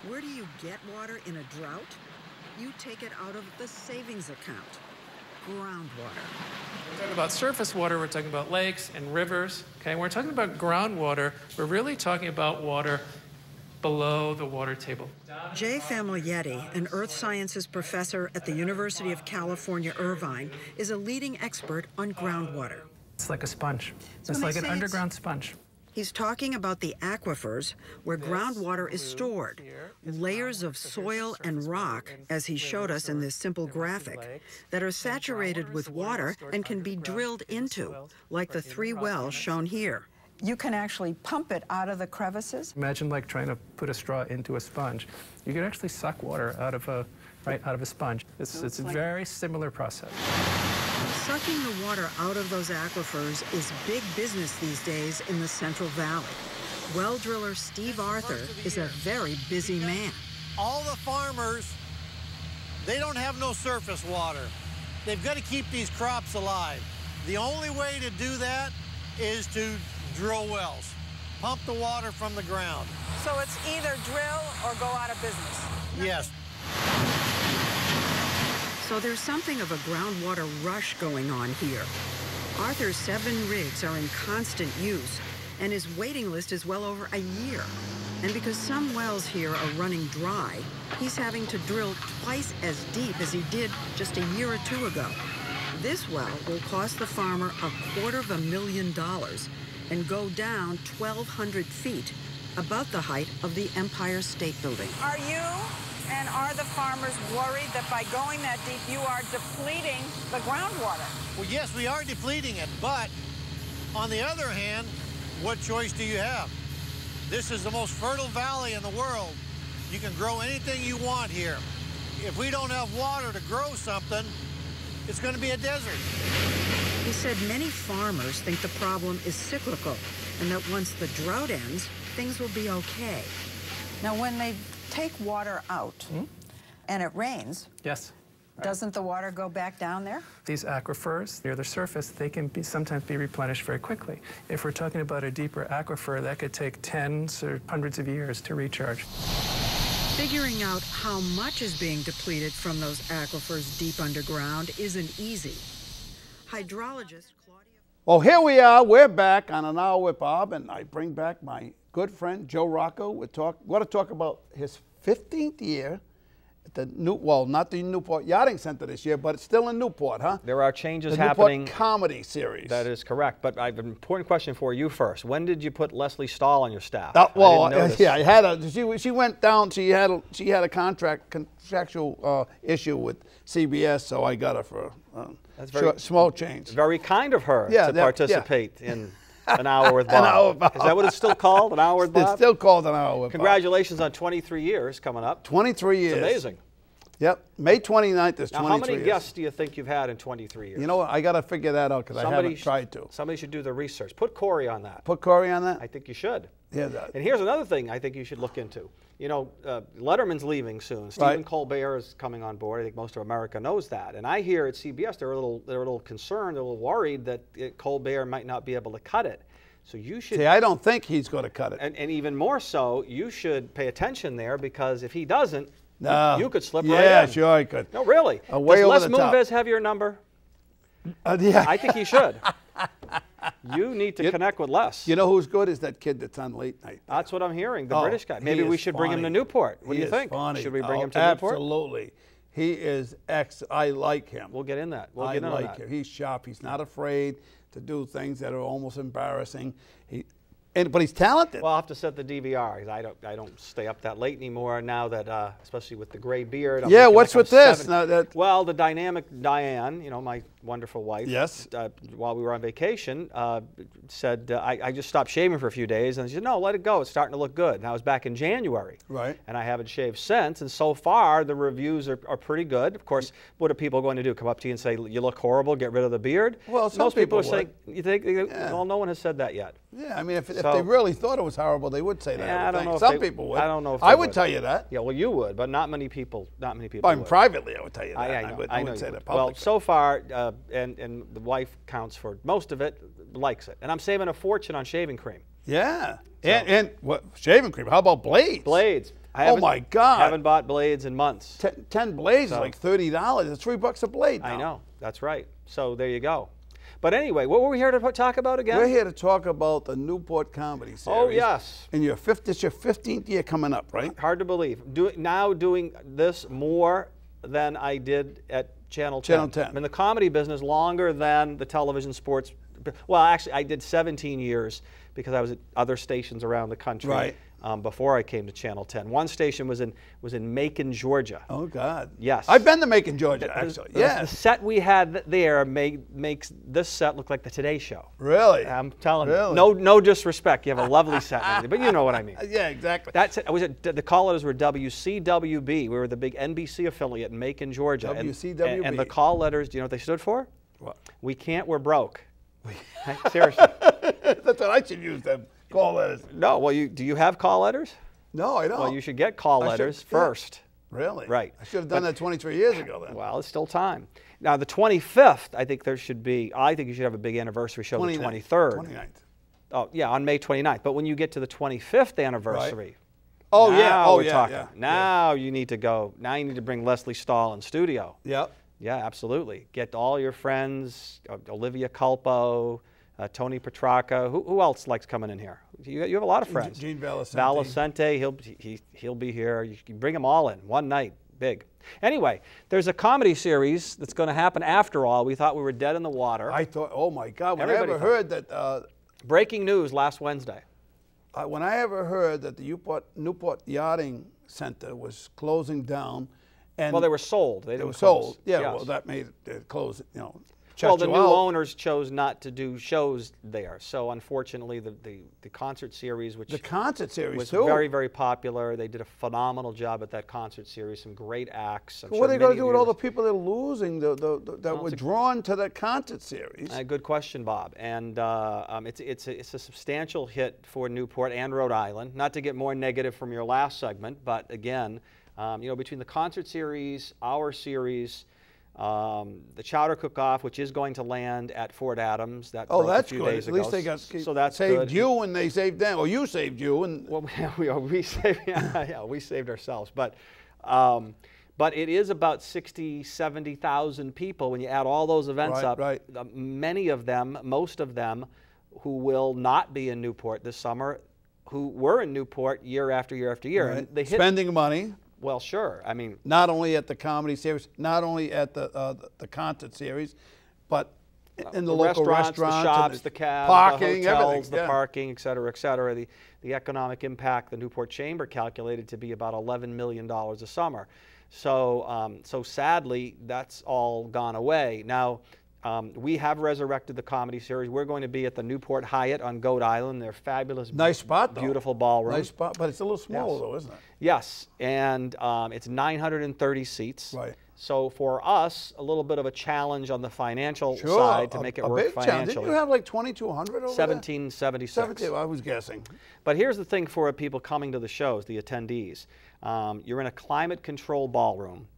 S5: Where do you get water in a drought? You take it out of the savings account, groundwater.
S6: We're talking about surface water, we're talking about lakes and rivers, okay? When we're talking about groundwater, we're really talking about water below the water table.
S5: Jay Famiglietti, an earth sciences professor at the University of California, Irvine, is a leading expert on groundwater.
S6: It's like a sponge. It's like an underground sponge.
S5: He's talking about the aquifers where groundwater is stored, layers of soil and rock, as he showed us in this simple graphic, that are saturated with water and can be drilled into, like the 3 wells shown here.
S7: You can actually pump it out of the crevices.
S6: Imagine like trying to put a straw into a sponge. You can actually suck water out of a sponge. It's a very similar process.
S5: Sucking the water out of those aquifers is big business these days in the Central Valley. Well driller Steve Arthur is a very busy man.
S8: All the farmers, they don't have no surface water. They've got to keep these crops alive. The only way to do that is to drill wells, pump the water from the ground.
S7: So it's either drill or go out of business.
S8: Yes.
S5: So there's something of a groundwater rush going on here. Arthur's 7 rigs are in constant use, and his waiting list is well over a year. And because some wells here are running dry, he's having to drill twice as deep as he did just a year or 2 ago. This well will cost the farmer $250,000 and go down 1,200 feet, about the height of the Empire State Building.
S7: Are you and are the farmers worried that by going that deep, you are depleting the groundwater?
S8: Well, yes, we are depleting it, but on the other hand, what choice do you have? This is the most fertile valley in the world. You can grow anything you want here. If we don't have water to grow something, it's going to be a desert.
S5: He said many farmers think the problem is cyclical and that once the drought ends, things will be okay.
S7: Now, when they take water out and it rains,
S6: Yes.
S7: doesn't the water go back down there?
S6: These aquifers near the surface, they can sometimes be replenished very quickly. If we're talking about a deeper aquifer, that could take tens or hundreds of years to recharge.
S5: Figuring out how much is being depleted from those aquifers deep underground isn't easy. Hydrologist Claudia...
S1: Well, here we are. We're back on An Hour with Bob, and I bring back my good friend Joe Rocco. We want to talk about his 15th year at the not the Newport Yachting Center this year, but it's still in Newport, huh?
S9: There are changes
S1: the
S9: happening.
S1: Newport comedy series.
S9: That is correct. But I have an important question for you first. When did you put Leslie Stahl on your staff?
S1: Well, yeah, I had she went down. She had a contractual issue with CBS, so I got her for small change.
S9: Very kind of her to participate in An Hour with Bob.
S1: An Hour with Bob.
S9: Is that what it's still called? An Hour with Bob?
S1: It's still called An Hour with Bob.
S9: Congratulations on 23 years coming up.
S1: 23 years.
S9: It's amazing.
S1: Yep. May 29th is 23
S9: Now, how many
S1: years.
S9: guests do you think you've had in 23 years?
S1: You know what? I got to figure that out because I haven't tried to.
S9: Somebody should do the research. Put Corey on that.
S1: Put Corey on that?
S9: I think you should.
S1: Yeah.
S9: And here's another thing I think you should look into. You know, Letterman's leaving soon. Stephen Colbert is coming on board. I think most of America knows that. And I hear at CBS they're a little concerned, they're a little worried that Colbert might not be able to cut it. So you should.
S1: See, I don't think he's going to cut it.
S9: And even more so, you should pay attention there because if he doesn't, you could slip right in.
S1: Yeah, sure I could.
S9: No, really. Does Les Moonves have your number?
S1: Yeah.
S9: I think he should. You need to connect with Les.
S1: You know who's good is that kid that's on late night.
S9: That's what I'm hearing, the British guy. Maybe we should bring him to Newport. What do you think?
S1: Funny.
S9: Should we bring him to Newport?
S1: Absolutely. He is I like him.
S9: We'll get in that.
S1: I like him. He's sharp. He's not afraid to do things that are almost embarrassing. But he's talented.
S9: Well, I'll have to set the DVR because I don't stay up that late anymore now that, especially with the gray beard.
S1: Yeah, what's with this?
S9: Well, the dynamic Diane, you know, my wonderful wife.
S1: Yes.
S9: While we were on vacation, said I just stopped shaving for a few days, and she said, no, let it go. It's starting to look good. And I was back in January.
S1: Right.
S9: And I haven't shaved since, and so far the reviews are pretty good. Of course, what are people going to do? Come up to you and say you look horrible? Get rid of the beard?
S1: Well,
S9: most people are
S1: would.
S9: saying. You think? Yeah. Well, no one has said that yet.
S1: Yeah, I mean, if they really thought it was horrible, they would say that.
S9: Yeah, I don't know.
S1: Some people would.
S9: I don't know if
S1: I would tell you that.
S9: Yeah, well, you would, but not many people. Not many people.
S1: But privately, I would tell you that.
S9: I
S1: wouldn't say that publicly.
S9: Well, so far, and the wife counts for most of it, likes it, and I'm saving a fortune on shaving cream.
S1: Yeah, so. and what shaving cream? How about blades?
S9: Blades.
S1: Oh my God!
S9: I haven't bought blades in months.
S1: 10 blades is like $30. It's $3 a blade now.
S9: I know. That's right. So there you go. But anyway, what were we here to talk about again?
S1: We're here to talk about the Newport comedy series.
S9: Oh, yes.
S1: And it's your 15th year coming up, right?
S9: Hard to believe. Now doing this more than I did at Channel 10.
S1: Channel 10.
S9: I'm in the comedy business longer than the television sports. Well, actually, I did 17 years, because I was at other stations around the country.
S1: Right.
S9: Before I came to Channel 10. One station was in Macon, Georgia.
S1: Oh, God.
S9: Yes.
S1: I've been to Macon, Georgia, actually. Yeah.
S9: The set we had there makes this set look like the Today Show.
S1: Really?
S9: I'm telling
S1: Really?
S9: you. No disrespect. You have a lovely set and everything, but you know what I mean.
S1: Yeah, exactly.
S9: That's it. The call letters were WCWB. We were the big NBC affiliate in Macon, Georgia.
S1: WCWB.
S9: And the call letters, do you know what they stood for?
S1: What?
S9: We can't, we're broke. Seriously.
S1: That's what I should use them. Call letters.
S9: No, well, do you have call letters?
S1: No, I don't.
S9: Well, you should get call letters first.
S1: Really?
S9: Right.
S1: I should have done that 23 years ago then.
S9: Well, it's still time. Now, the 25th, I think you should have a big anniversary show the 23rd.
S1: 29th.
S9: Oh, yeah, on May 29th. But when you get to the 25th anniversary,
S1: right. Oh,
S9: now
S1: yeah. Oh,
S9: we're
S1: yeah,
S9: talking.
S1: yeah.
S9: Now you need to go. Now you need to bring Leslie Stahl in studio.
S1: Yep.
S9: Yeah, absolutely. Get all your friends, Olivia Culpo, Tony Petrarca. Who else likes coming in here? You have a lot of friends.
S1: Gene Valicente.
S9: Valicente, he'll be here. You can bring them all in one night, big. Anyway, there's a comedy series that's going to happen after all. We thought we were dead in the water.
S1: I thought, oh my God, when
S9: Everybody
S1: I ever heard that.
S9: Breaking news last Wednesday.
S1: When I ever heard that the Newport Yachting Center was closing down. And
S9: well, they were sold. They
S1: were
S9: close.
S1: sold. Yeah,
S9: yes.
S1: well, that made it close, you know.
S9: Well, the new owners chose not to do shows there, so unfortunately, the concert series, which was very, very popular, they did a phenomenal job at that concert series. Some great acts.
S1: What are they going to do with all the people they're losing that were drawn to that concert series?
S9: Good question, Bob. And it's a substantial hit for Newport and Rhode Island. Not to get more negative from your last segment, but again, between the concert series, our series. The Chowder Cook-Off, which is going to land at Fort Adams. That broke
S1: that's
S9: a few
S1: good.
S9: days
S1: At
S9: ago.
S1: least they got
S9: so that's
S1: saved
S9: good.
S1: you and they saved them, or you saved you and.
S9: Well, we saved. Yeah, we saved ourselves, but it is about 60, 70,000 people when you add all those events up.
S1: Right.
S9: Many of them, most of them, who will not be in Newport this summer, who were in Newport year after year after year,
S1: Right.
S9: and they
S1: spending money.
S9: Well, sure. I mean,
S1: not only at the comedy series, not only at the concert series, but in the local restaurants,
S9: the shops, the cabs,
S1: parking,
S9: the hotels,
S1: everything,
S9: the parking, et cetera, et cetera. The economic impact, the Newport Chamber calculated to be about $11 million a summer. So, so sadly, that's all gone away. Now, we have resurrected the comedy series. We're going to be at the Newport Hyatt on Goat Island. They're fabulous,
S1: nice spot, though.
S9: Beautiful ballroom.
S1: Nice spot, but it's a little small, though, isn't it?
S9: Yes, and it's 930 seats.
S1: Right.
S9: So for us, a little bit of a challenge on the financial side to make it work
S1: big
S9: financially.
S1: Didn't you have like 2,200 over
S9: 1776.
S1: 17, I was guessing.
S9: But here's the thing for people coming to the shows, the attendees. You're in a climate-controlled ballroom.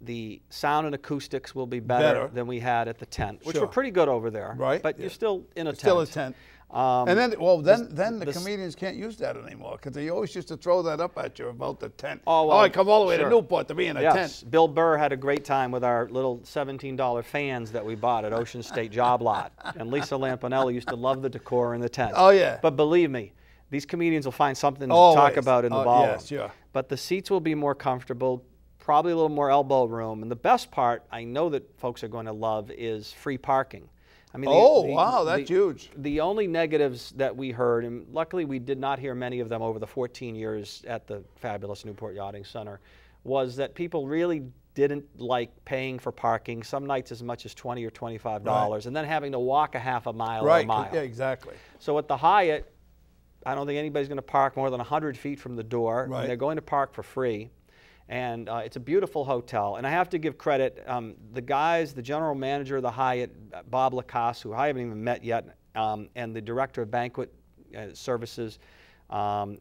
S9: The sound and acoustics will be better than we had at the tent, which were pretty good over there.
S1: Right.
S9: But you're still in a tent.
S1: Still a tent. And then, then the comedians can't use that anymore because they always used to throw that up at you about the tent.
S9: Oh, well,
S1: I come all the way to Newport to be in a tent.
S9: Bill Burr had a great time with our little $17 fans that we bought at Ocean State Job Lot. And Lisa Lampanelli used to love the decor in the tent.
S1: Oh, yeah.
S9: But believe me, these comedians will find something to talk about in the ballroom.
S1: Yes, sure.
S9: But the seats will be more comfortable, probably a little more elbow room. And the best part, I know that folks are going to love, is free parking. I mean,
S1: wow, that's huge.
S9: The only negatives that we heard, and luckily we did not hear many of them over the 14 years at the fabulous Newport Yachting Center, was that people really didn't like paying for parking, some nights as much as $20 or $25, and then having to walk a half a mile or a mile.
S1: Yeah, exactly.
S9: So at the Hyatt, I don't think anybody's going to park more than 100 feet from the door.
S1: Right.
S9: And they're going to park for free. And it's a beautiful hotel. And I have to give credit, the guys, the general manager of the Hyatt, Bob Lacasse, who I haven't even met yet, and the director of banquet services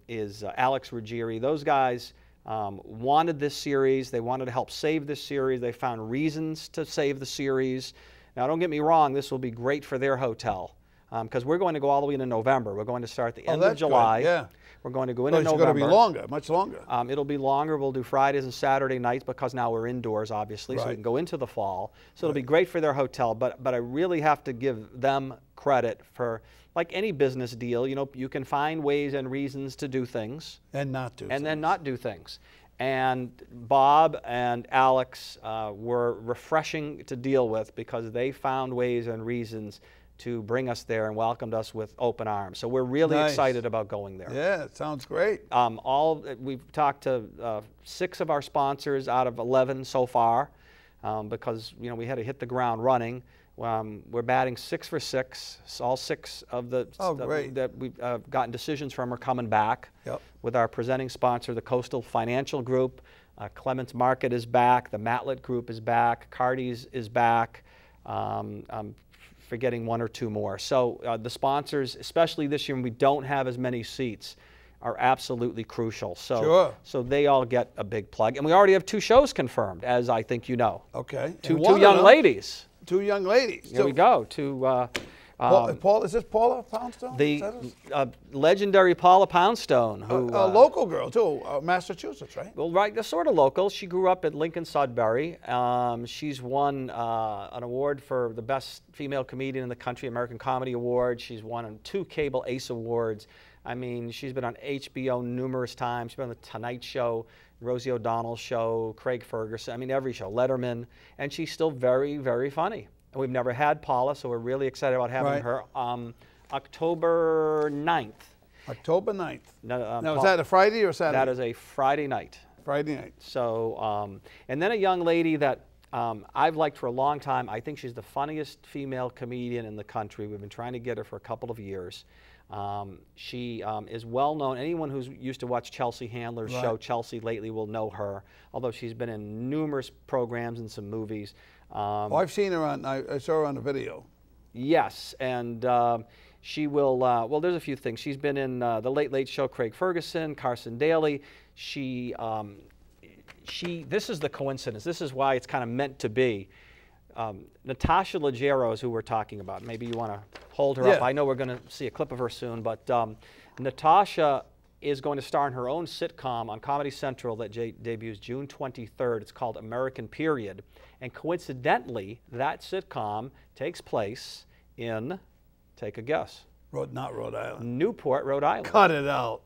S9: is Alex Ruggieri. Those guys wanted this series. They wanted to help save this series. They found reasons to save the series. Now, don't get me wrong, this will be great for their hotel because we're going to go all the way into November. We're going to start the end of July.
S1: Good. Yeah.
S9: We're going to go into November.
S1: It's going to be longer, much longer.
S9: It'll be longer. We'll do Fridays and Saturday nights because now we're indoors, obviously, so we can go into the fall. So it'll be great for their hotel, but I really have to give them credit for, like any business deal, you know, you can find ways and reasons to do things.
S1: And not do
S9: And then not do things. And Bob and Alex were refreshing to deal with because they found ways and reasons to bring us there and welcomed us with open arms. So we're really excited about going there.
S1: Yeah, it sounds great.
S9: We've talked to 6 of our sponsors out of 11 so far, because we had to hit the ground running. We're batting 6 for 6. So all 6 of the that we've gotten decisions from are coming back.
S1: Yep.
S9: With our presenting sponsor, the Coastal Financial Group. Clements Market is back. The Matlet Group is back. Cardi's is back. I'm forgetting 1 or 2 more. So the sponsors, especially this year when we don't have as many seats, are absolutely crucial. So, so they all get a big plug. And we already have 2 shows confirmed, as I think you know.
S1: Okay.
S9: Two young ladies.
S1: 2 young ladies.
S9: Here we go.
S1: Is this Paula Poundstone?
S9: The legendary Paula Poundstone, who
S1: a local girl too, Massachusetts, right?
S9: Well, right, they're sort of local. She grew up at Lincoln Sudbury. She's won an award for the best female comedian in the country, American Comedy Award. She's won 2 Cable Ace Awards. I mean, she's been on HBO numerous times. She's been on The Tonight Show, Rosie O'Donnell's show, Craig Ferguson. I mean, every show, Letterman, and she's still very, very funny. And we've never had Paula, so we're really excited about having her. October 9th.
S1: October 9th.
S9: Now,
S1: is that a Friday or Saturday?
S9: That is a Friday night.
S1: Friday night.
S9: So, and then a young lady that I've liked for a long time. I think she's the funniest female comedian in the country. We've been trying to get her for a couple of years. She is well known. Anyone who's used to watch Chelsea Handler's show, Chelsea lately, will know her, although she's been in numerous programs and some movies.
S1: I've seen her I saw her on the video.
S9: Yes, and she will, well, there's a few things. She's been in The Late Late Show, Craig Ferguson, Carson Daly. This is the coincidence. This is why it's kind of meant to be. Natasha Leggero is who we're talking about. Maybe you want to hold her up. I know we're going to see a clip of her soon, but Natasha is going to star in her own sitcom on Comedy Central that debuts June 23rd. It's called American Period. And coincidentally, that sitcom takes place in, take a guess.
S1: Not Rhode Island.
S9: Newport, Rhode Island.
S1: Cut it out.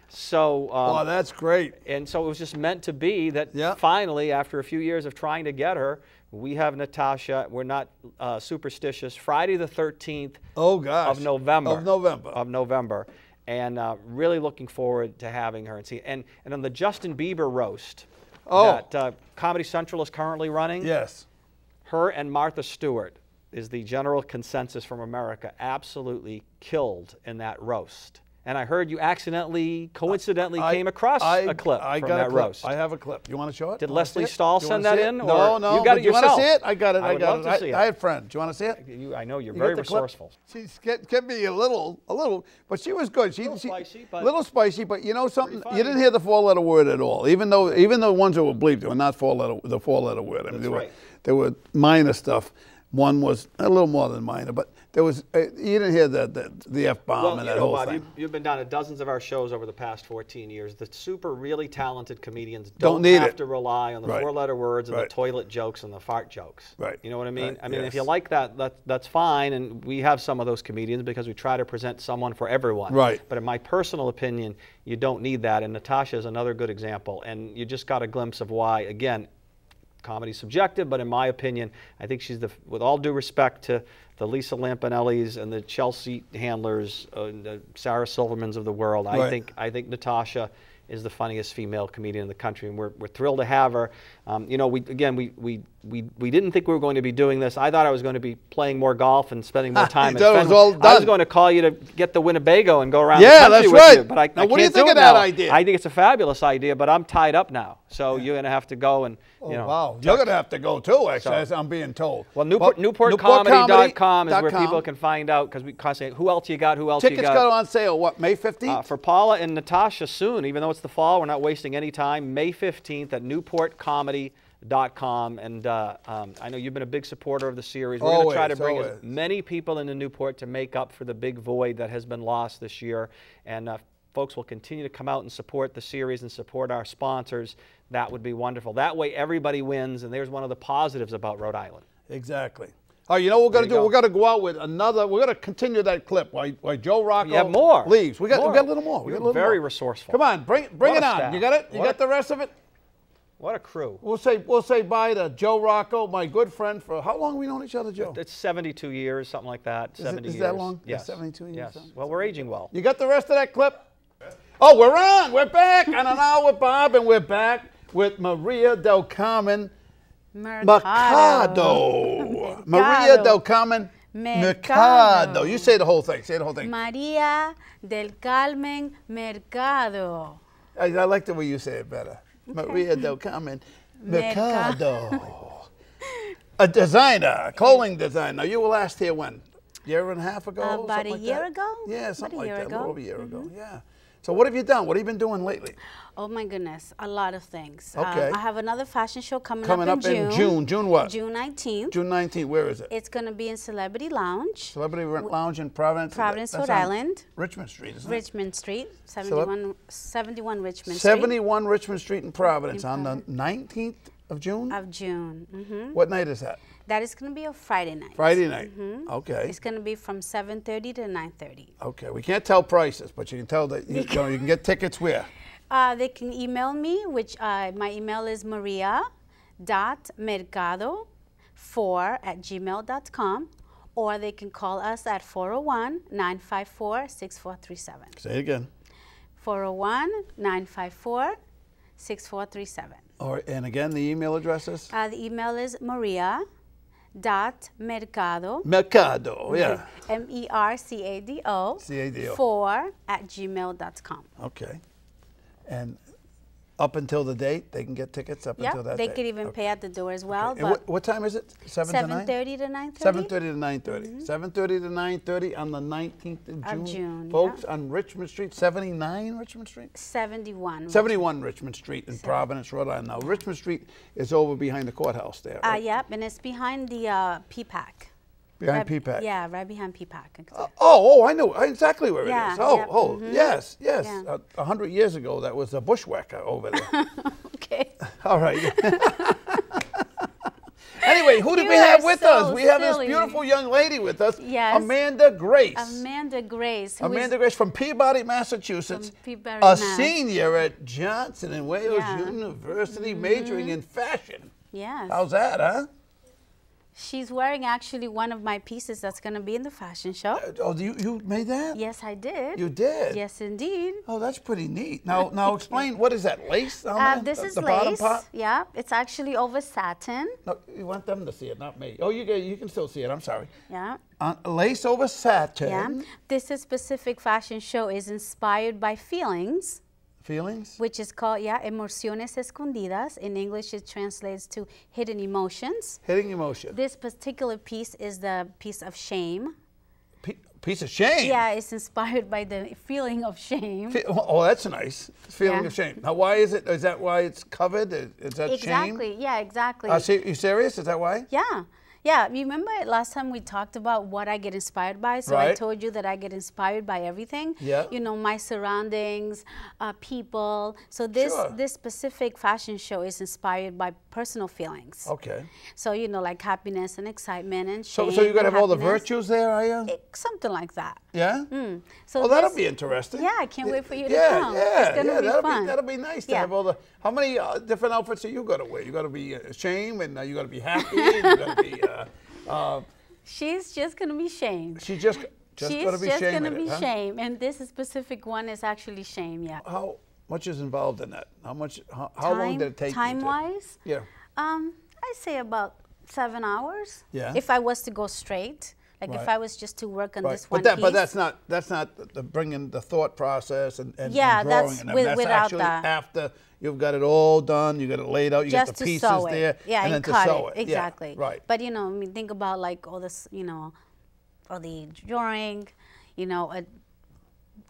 S9: So,
S1: oh, that's great.
S9: And so it was just meant to be that finally, after a few years of trying to get her, we have Natasha. We're not superstitious. Friday the 13th of November. And really looking forward to having her. And on the Justin Bieber roast that Comedy Central is currently running, her and Martha Stewart is the general consensus from America, absolutely killed in that roast. And I heard you coincidentally came across a clip from that roast.
S1: I have a clip. You want to show it?
S9: Did Leslie Stahl send that in?
S1: No, no.
S9: You got it yourself?
S1: You want to see it? I got it.
S9: I would love to see it.
S1: I had friends. Do you want to see it?
S9: I know you're very resourceful.
S1: She can be a little, but she was good. Little spicy, but you know something? You didn't hear the 4-letter word at all. Even though the ones that were bleeped were not the 4-letter word. I mean, they were minor stuff. One was a little more than minor, but there was you didn't hear the F-bomb and that whole thing.
S9: You've been down to dozens of our shows over the past 14 years. The super really talented comedians
S1: don't
S9: have to rely on the 4-letter words and the toilet jokes and the fart jokes.
S1: Right.
S9: You know what I mean? I mean, if you like that, that's fine, and we have some of those comedians because we try to present someone for everyone.
S1: Right.
S9: But in my personal opinion, you don't need that, and Natasha is another good example, and you just got a glimpse of why, again, comedy's subjective, but in my opinion, I think she's with all due respect to the Lisa Lampanellis and the Chelsea Handlers, the Sarah Silvermans of the world, I think Natasha is the funniest female comedian in the country, and we're thrilled to have her. You know, we didn't think we were going to be doing this. I thought I was going to be playing more golf and spending more time at Fenway. I was going to call you to get the Winnebago and go around the country with you, but I can't do it now.
S1: What do you think of that idea?
S9: I think it's a fabulous idea, but I'm tied up now, so you're going to have to go and
S1: wow, you're going to have to go too. Actually, as I'm being told.
S9: Well, NewportComedy.com is where people can find out, because we constantly who else you got, who else you got.
S1: Tickets go on sale. What, May 15th?
S9: For Paula and Natasha soon, even though it's the fall, we're not wasting any time. May 15th at NewportComedy.com, and I know you've been a big supporter of the series. We're going to try to bring as many people into Newport to make up for the big void that has been lost this year, and folks will continue to come out and support the series and support our sponsors. That would be wonderful. That way everybody wins, and there's one of the positives about Rhode Island.
S1: Exactly. All right, you know what we're going to do? We're going to go out with another, we're going to continue that clip while Joe Rocco leaves. We got a little more.
S9: You're very resourceful.
S1: Come on, bring it on. You got it? You got the rest of it?
S9: What a crew.
S1: We'll say bye to Joe Rocco, my good friend for how long have we known each other, Joe?
S9: It's 72 years, something like that. 70
S1: is
S9: years.
S1: that long?
S9: Yes.
S1: 72 years.
S9: Yes. Well, we're aging well.
S1: You got the rest of that clip? Oh, we're on. We're back on An Hour with Bob, and we're back with Maria del Carmen Mercado. Maria del Carmen Mercado. You say the whole thing. Say the whole thing.
S10: Maria del Carmen Mercado.
S1: I like the way you say it better. Maria del Carmen Mercado. A designer, a clothing designer. You were last here when? Year and a half ago?
S10: About a year ago?
S1: Yeah, something like that. A little over a year ago.
S10: Mm-hmm.
S1: Yeah. So what have you done? What have you been doing lately?
S10: Oh my goodness, a lot of things.
S1: Okay.
S10: I have another fashion show coming
S1: up in June. June what?
S10: June 19th.
S1: June 19th. Where is it?
S10: It's going to be in Celebrity Lounge.
S1: Celebrity Lounge in Providence.
S10: Providence, Rhode Island.
S1: Richmond Street, isn't
S10: Richmond Street, 71 Richmond Street.
S1: 71 Richmond Street in Providence on the 19th of June?
S10: Of June. Mm-hmm.
S1: What night is that?
S10: That is going to be a Friday night.
S1: Friday night.
S10: Mm-hmm.
S1: Okay.
S10: It's going to be from 7:30 to 9:30.
S1: Okay. We can't tell prices, but you can tell that you can get tickets where?
S10: They can email me, which my email is maria.mercado4@gmail.com, or they can call us at 401-954-6437.
S1: Say it again.
S10: 401-954-6437.
S1: And again, the email address is?
S10: The email is maria.mercado.
S1: Mercado, yeah.
S10: MERCADO.
S1: C-A-D-O.
S10: 4@gmail.com.
S1: Okay. And up until the date, they can get tickets up until that
S10: they
S1: date?
S10: could even pay at the door as well.
S1: Okay.
S10: But
S1: what time is it?
S10: 7:30 to 9:30?
S1: 7:30 to 9:30. 7:30 to 9:30 on the 19th of June. Folks, on Richmond Street, 79 Richmond Street?
S10: 71.
S1: 71 Richmond Street in Providence, Rhode Island. Now, Richmond Street is over behind the courthouse there, right?
S10: Yep, and it's behind the PPAC.
S1: Behind PPAC?
S10: Yeah, right behind PPAC.
S1: I know exactly where it is. Yes.
S10: Yeah.
S1: 100 years ago, that was a bushwhacker over there.
S10: Okay.
S1: All right. Anyway, who do we have with us? We have this beautiful young lady with us, Amanda Grace.
S10: Amanda Grace.
S1: Amanda Grace from Peabody, Massachusetts. Senior at Johnson & Wales University, majoring in fashion.
S10: Yes.
S1: How's that, huh?
S10: She's wearing actually one of my pieces that's going to be in the fashion show.
S1: You made that?
S10: Yes, I did.
S1: You did?
S10: Yes, indeed.
S1: Oh, that's pretty neat. Now explain, what is that, lace?
S10: This is lace. Yeah, it's actually over satin.
S1: No, you want them to see it, not me. Oh, you can still see it. I'm sorry.
S10: Yeah.
S1: Lace over satin.
S10: Yeah. This specific fashion show is inspired by feelings.
S1: Feelings?
S10: Which is called, emociones escondidas. In English, it translates to hidden emotions.
S1: Hidden emotion.
S10: This particular piece is the piece of shame.
S1: Piece of shame?
S10: Yeah, it's inspired by the feeling of shame.
S1: Oh, that's nice. Feeling of shame. Now, why is it? Is that why it's covered? Is that shame?
S10: Exactly. Yeah, exactly.
S1: You serious? Is that why?
S10: Yeah. Yeah, remember last time we talked about what I get inspired by? So I told you that I get inspired by everything.
S1: Yeah.
S10: You know, my surroundings, people. So this specific fashion show is inspired by personal feelings.
S1: Okay.
S10: So, you know, like happiness and excitement and shame.
S1: So you got to have all the virtues there, are you?
S10: Something like that.
S1: Yeah?
S10: So
S1: well, that'll be interesting.
S10: Yeah, I can't wait for you to come. It's going to be fun.
S1: That'll be nice to have all the... How many different outfits are you going to wear? You got to be shame, and you got to be happy, and you got to be...
S10: She's just going to be shame.
S1: She's just going to be shame.
S10: She's going to be shame, and this specific one is actually shame. Yeah.
S1: How much is involved in that? How long did it take?
S10: Time-wise?
S1: Yeah.
S10: I'd say about 7 hours.
S1: Yeah.
S10: If I was to go straight, like if I was just to work on this one
S1: But
S10: piece.
S1: that's not the bringing the thought process and drawing.
S10: That's
S1: that's
S10: without
S1: actually
S10: that.
S1: After you've got it all done, you got it laid out, you
S10: just
S1: got the pieces
S10: sew it.
S1: there,
S10: and
S1: then
S10: cut
S1: to sew it.
S10: Exactly.
S1: Yeah, right.
S10: But you know, I mean, think about like all this, you know, all the drawing, you know,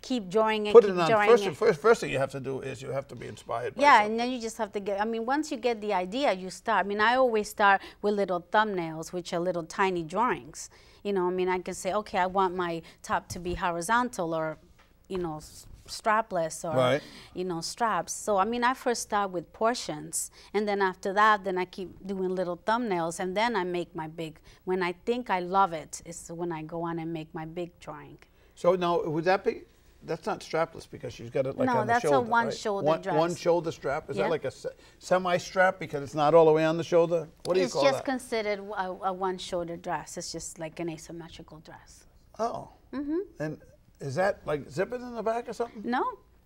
S10: keep drawing it.
S1: Put it on. First thing you have to do is you have to be inspired by something.
S10: And then you just have to get, I mean, once you get the idea, you start. I mean, I always start with little thumbnails, which are little tiny drawings. You know, I mean, I can say, okay, I want my top to be horizontal or, you know, strapless or, you know, straps. So, I mean, I first start with portions. And then after that, then I keep doing little thumbnails. And then I make my big, when I think I love it, is when I go on and make my big drawing.
S1: So now, would that be, that's not strapless because she's got it like on the
S10: that's
S1: shoulder.
S10: a one
S1: right?
S10: shoulder dress.
S1: One shoulder strap. Is
S10: Yeah.
S1: that like a semi-strap because it's not all the way on the shoulder? What do you call that?
S10: It's just considered a one shoulder dress. It's just like an asymmetrical dress.
S1: Oh. And is that like zippered in the back or something?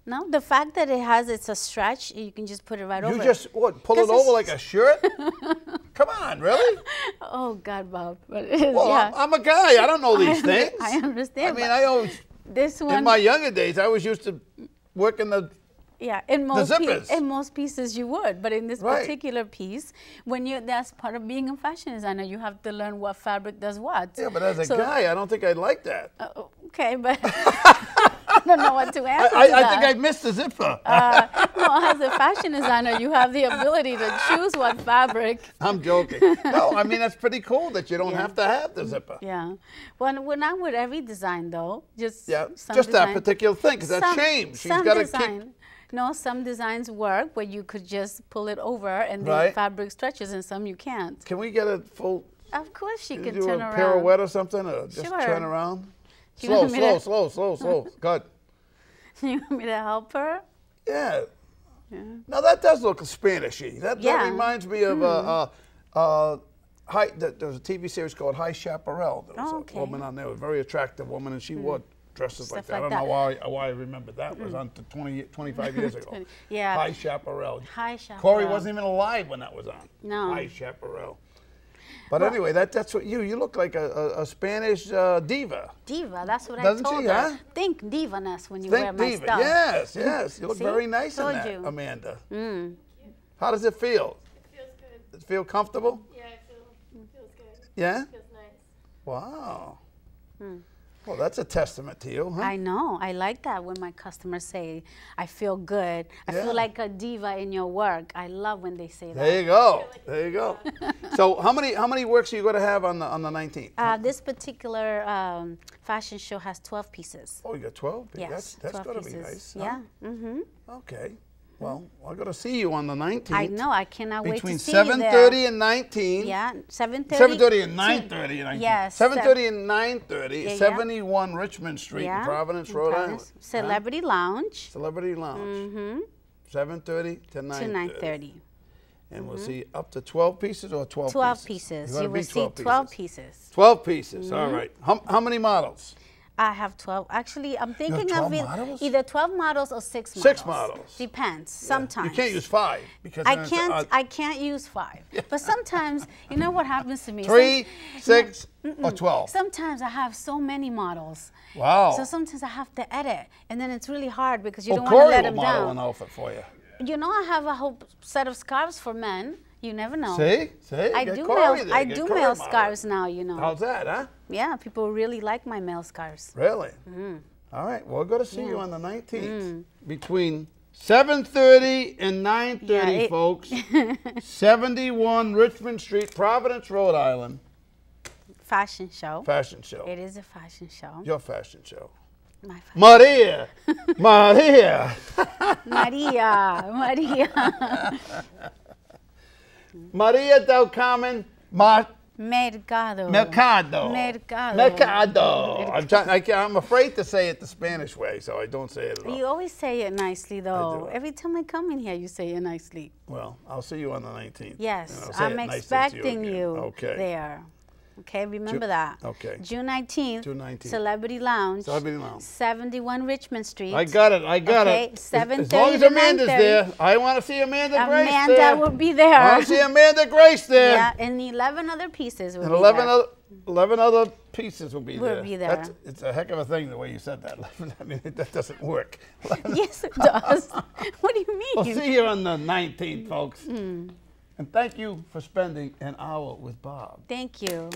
S10: No, the fact that it's a stretch, you can just put it right over.
S1: You just pull it over like a shirt? Come on, really?
S10: Oh God, Bob. But
S1: Well,
S10: yeah.
S1: I'm a guy. I don't know these things.
S10: I understand.
S1: I mean, I always.
S10: This one.
S1: In my younger days, I was used to working the.
S10: Yeah, in most
S1: zippers.
S10: in most pieces you would, but in this
S1: Right.
S10: particular piece, that's part of being a fashion designer. You have to learn what fabric does what.
S1: Yeah, but as a guy, I don't think I'd like that.
S10: Okay, but I don't know what to answer to that.
S1: I think I'd miss the zipper.
S10: No, as a fashion designer, you have the ability to choose what fabric.
S1: I'm joking. No, I mean, that's pretty cool that you don't have to have the zipper.
S10: Yeah. Well, we're not with every design, though. Just some
S1: just
S10: design.
S1: that particular thing, because that's shame. She's got to kick.
S10: No, some designs work where you could just pull it over and the
S1: Right.
S10: fabric stretches, and some you can't.
S1: Can we get a full?
S10: Of course, she can
S1: do
S10: turn
S1: a
S10: around.
S1: pirouette or something, or just
S10: Sure.
S1: turn around?
S10: Do you want me to-
S1: Slow. Good.
S10: You want me to help her?
S1: Yeah. Now that does look Spanishy. That reminds me of there was a TV series called High Chaparral. There was a woman on there, a very attractive woman, and she wore dresses like that. I don't know why I remember that. It was on to 25 years ago.
S10: Yeah.
S1: High Chaparral.
S10: High Chaparral.
S1: Corey wasn't even alive when that was on.
S10: No.
S1: High Chaparral. But anyway, that's what you look like a Spanish diva.
S10: Diva, that's what
S1: Doesn't
S10: I told
S1: she,
S10: her.
S1: huh?
S10: Think diva-ness when you
S1: Think
S10: wear my
S1: diva.
S10: stuff.
S1: Yes. You look
S10: See?
S1: very nice in
S10: Told
S1: that,
S10: you.
S1: Amanda. How does it feel?
S11: It feels good.
S1: Does it feel comfortable?
S11: Yeah, it feels good.
S1: Yeah?
S11: It feels nice.
S1: Wow. Well, that's a testament to you, huh?
S10: I know. I like that when my customers say, I feel good. I feel like a diva in your work. I love when they say that.
S1: There you go. So how many works are you going to have on the 19th?
S10: This particular fashion show has 12 pieces.
S1: Oh, you got 12?
S10: Yes,
S1: That's
S10: 12
S1: going to be
S10: pieces.
S1: nice.
S10: Yeah.
S1: Huh? Okay. Well, I'm going to see you on the 19th.
S10: I know. I cannot wait to see
S1: Between
S10: you there.
S1: 7:30 and 19.
S10: Yeah, 7:30.
S1: 7:30 and 9:30.
S10: Yes.
S1: 7:30 and 9:30. 71 Richmond Street in Providence, Rhode Island.
S10: Celebrity Lounge.
S1: Celebrity Lounge. 7:30 to 9:30. And we'll see up to 12 pieces or 12 pieces?
S10: 12 pieces. You will see 12 pieces.
S1: 12 pieces. All right. How many models?
S10: I have 12. Actually, I'm thinking of
S1: models?
S10: either 12 models or 6 models.
S1: 6 models.
S10: Depends. Sometimes.
S1: You can't use 5 because
S10: I can't use 5. But sometimes, you know what happens to me?
S1: 3, 6, or 12.
S10: Sometimes I have so many models.
S1: Wow.
S10: So sometimes I have to edit, and then it's really hard because you don't want to let them
S1: model
S10: down.
S1: an outfit for you.
S10: You know, I have a whole set of scarves for men. You never know.
S1: See?
S10: I do male scarves now, you know.
S1: How's that, huh?
S10: Yeah, people really like my male scarves.
S1: Really? All right, well, we're going to see you on the 19th. Between 7:30 and 9:30, folks. 71 Richmond Street, Providence, Rhode Island.
S10: Fashion show.
S1: Fashion show.
S10: It is a fashion show.
S1: Your fashion show.
S10: My fashion
S1: Maria! Maria!
S10: Maria.
S1: Maria del Carmen
S10: Mercado.
S1: I'm afraid to say it the Spanish way, so I don't say it at all.
S10: You always say it nicely, though. Every time I come in here, you say it nicely.
S1: Well, I'll see you on the 19th.
S10: Yes, I'm expecting you there. Okay, remember that.
S1: Okay.
S10: June 19th.
S1: June 19th.
S10: Celebrity Lounge.
S1: Celebrity Lounge.
S10: 71 Richmond Street.
S1: I got it.
S10: Okay, 7:30
S1: as long as Amanda's there. I want to see Amanda Grace there.
S10: Amanda will be there.
S1: I want to see Amanda Grace there.
S10: Yeah, and 11 other pieces will
S1: and
S10: be
S1: 11
S10: there.
S1: 11 other pieces will be there.
S10: Will be there.
S1: It's a heck of a thing the way you said that. I mean, that doesn't work.
S10: Yes, it does. What do you mean?
S1: We'll see you on the 19th, folks. And thank you for spending an hour with Bob.
S10: Thank you.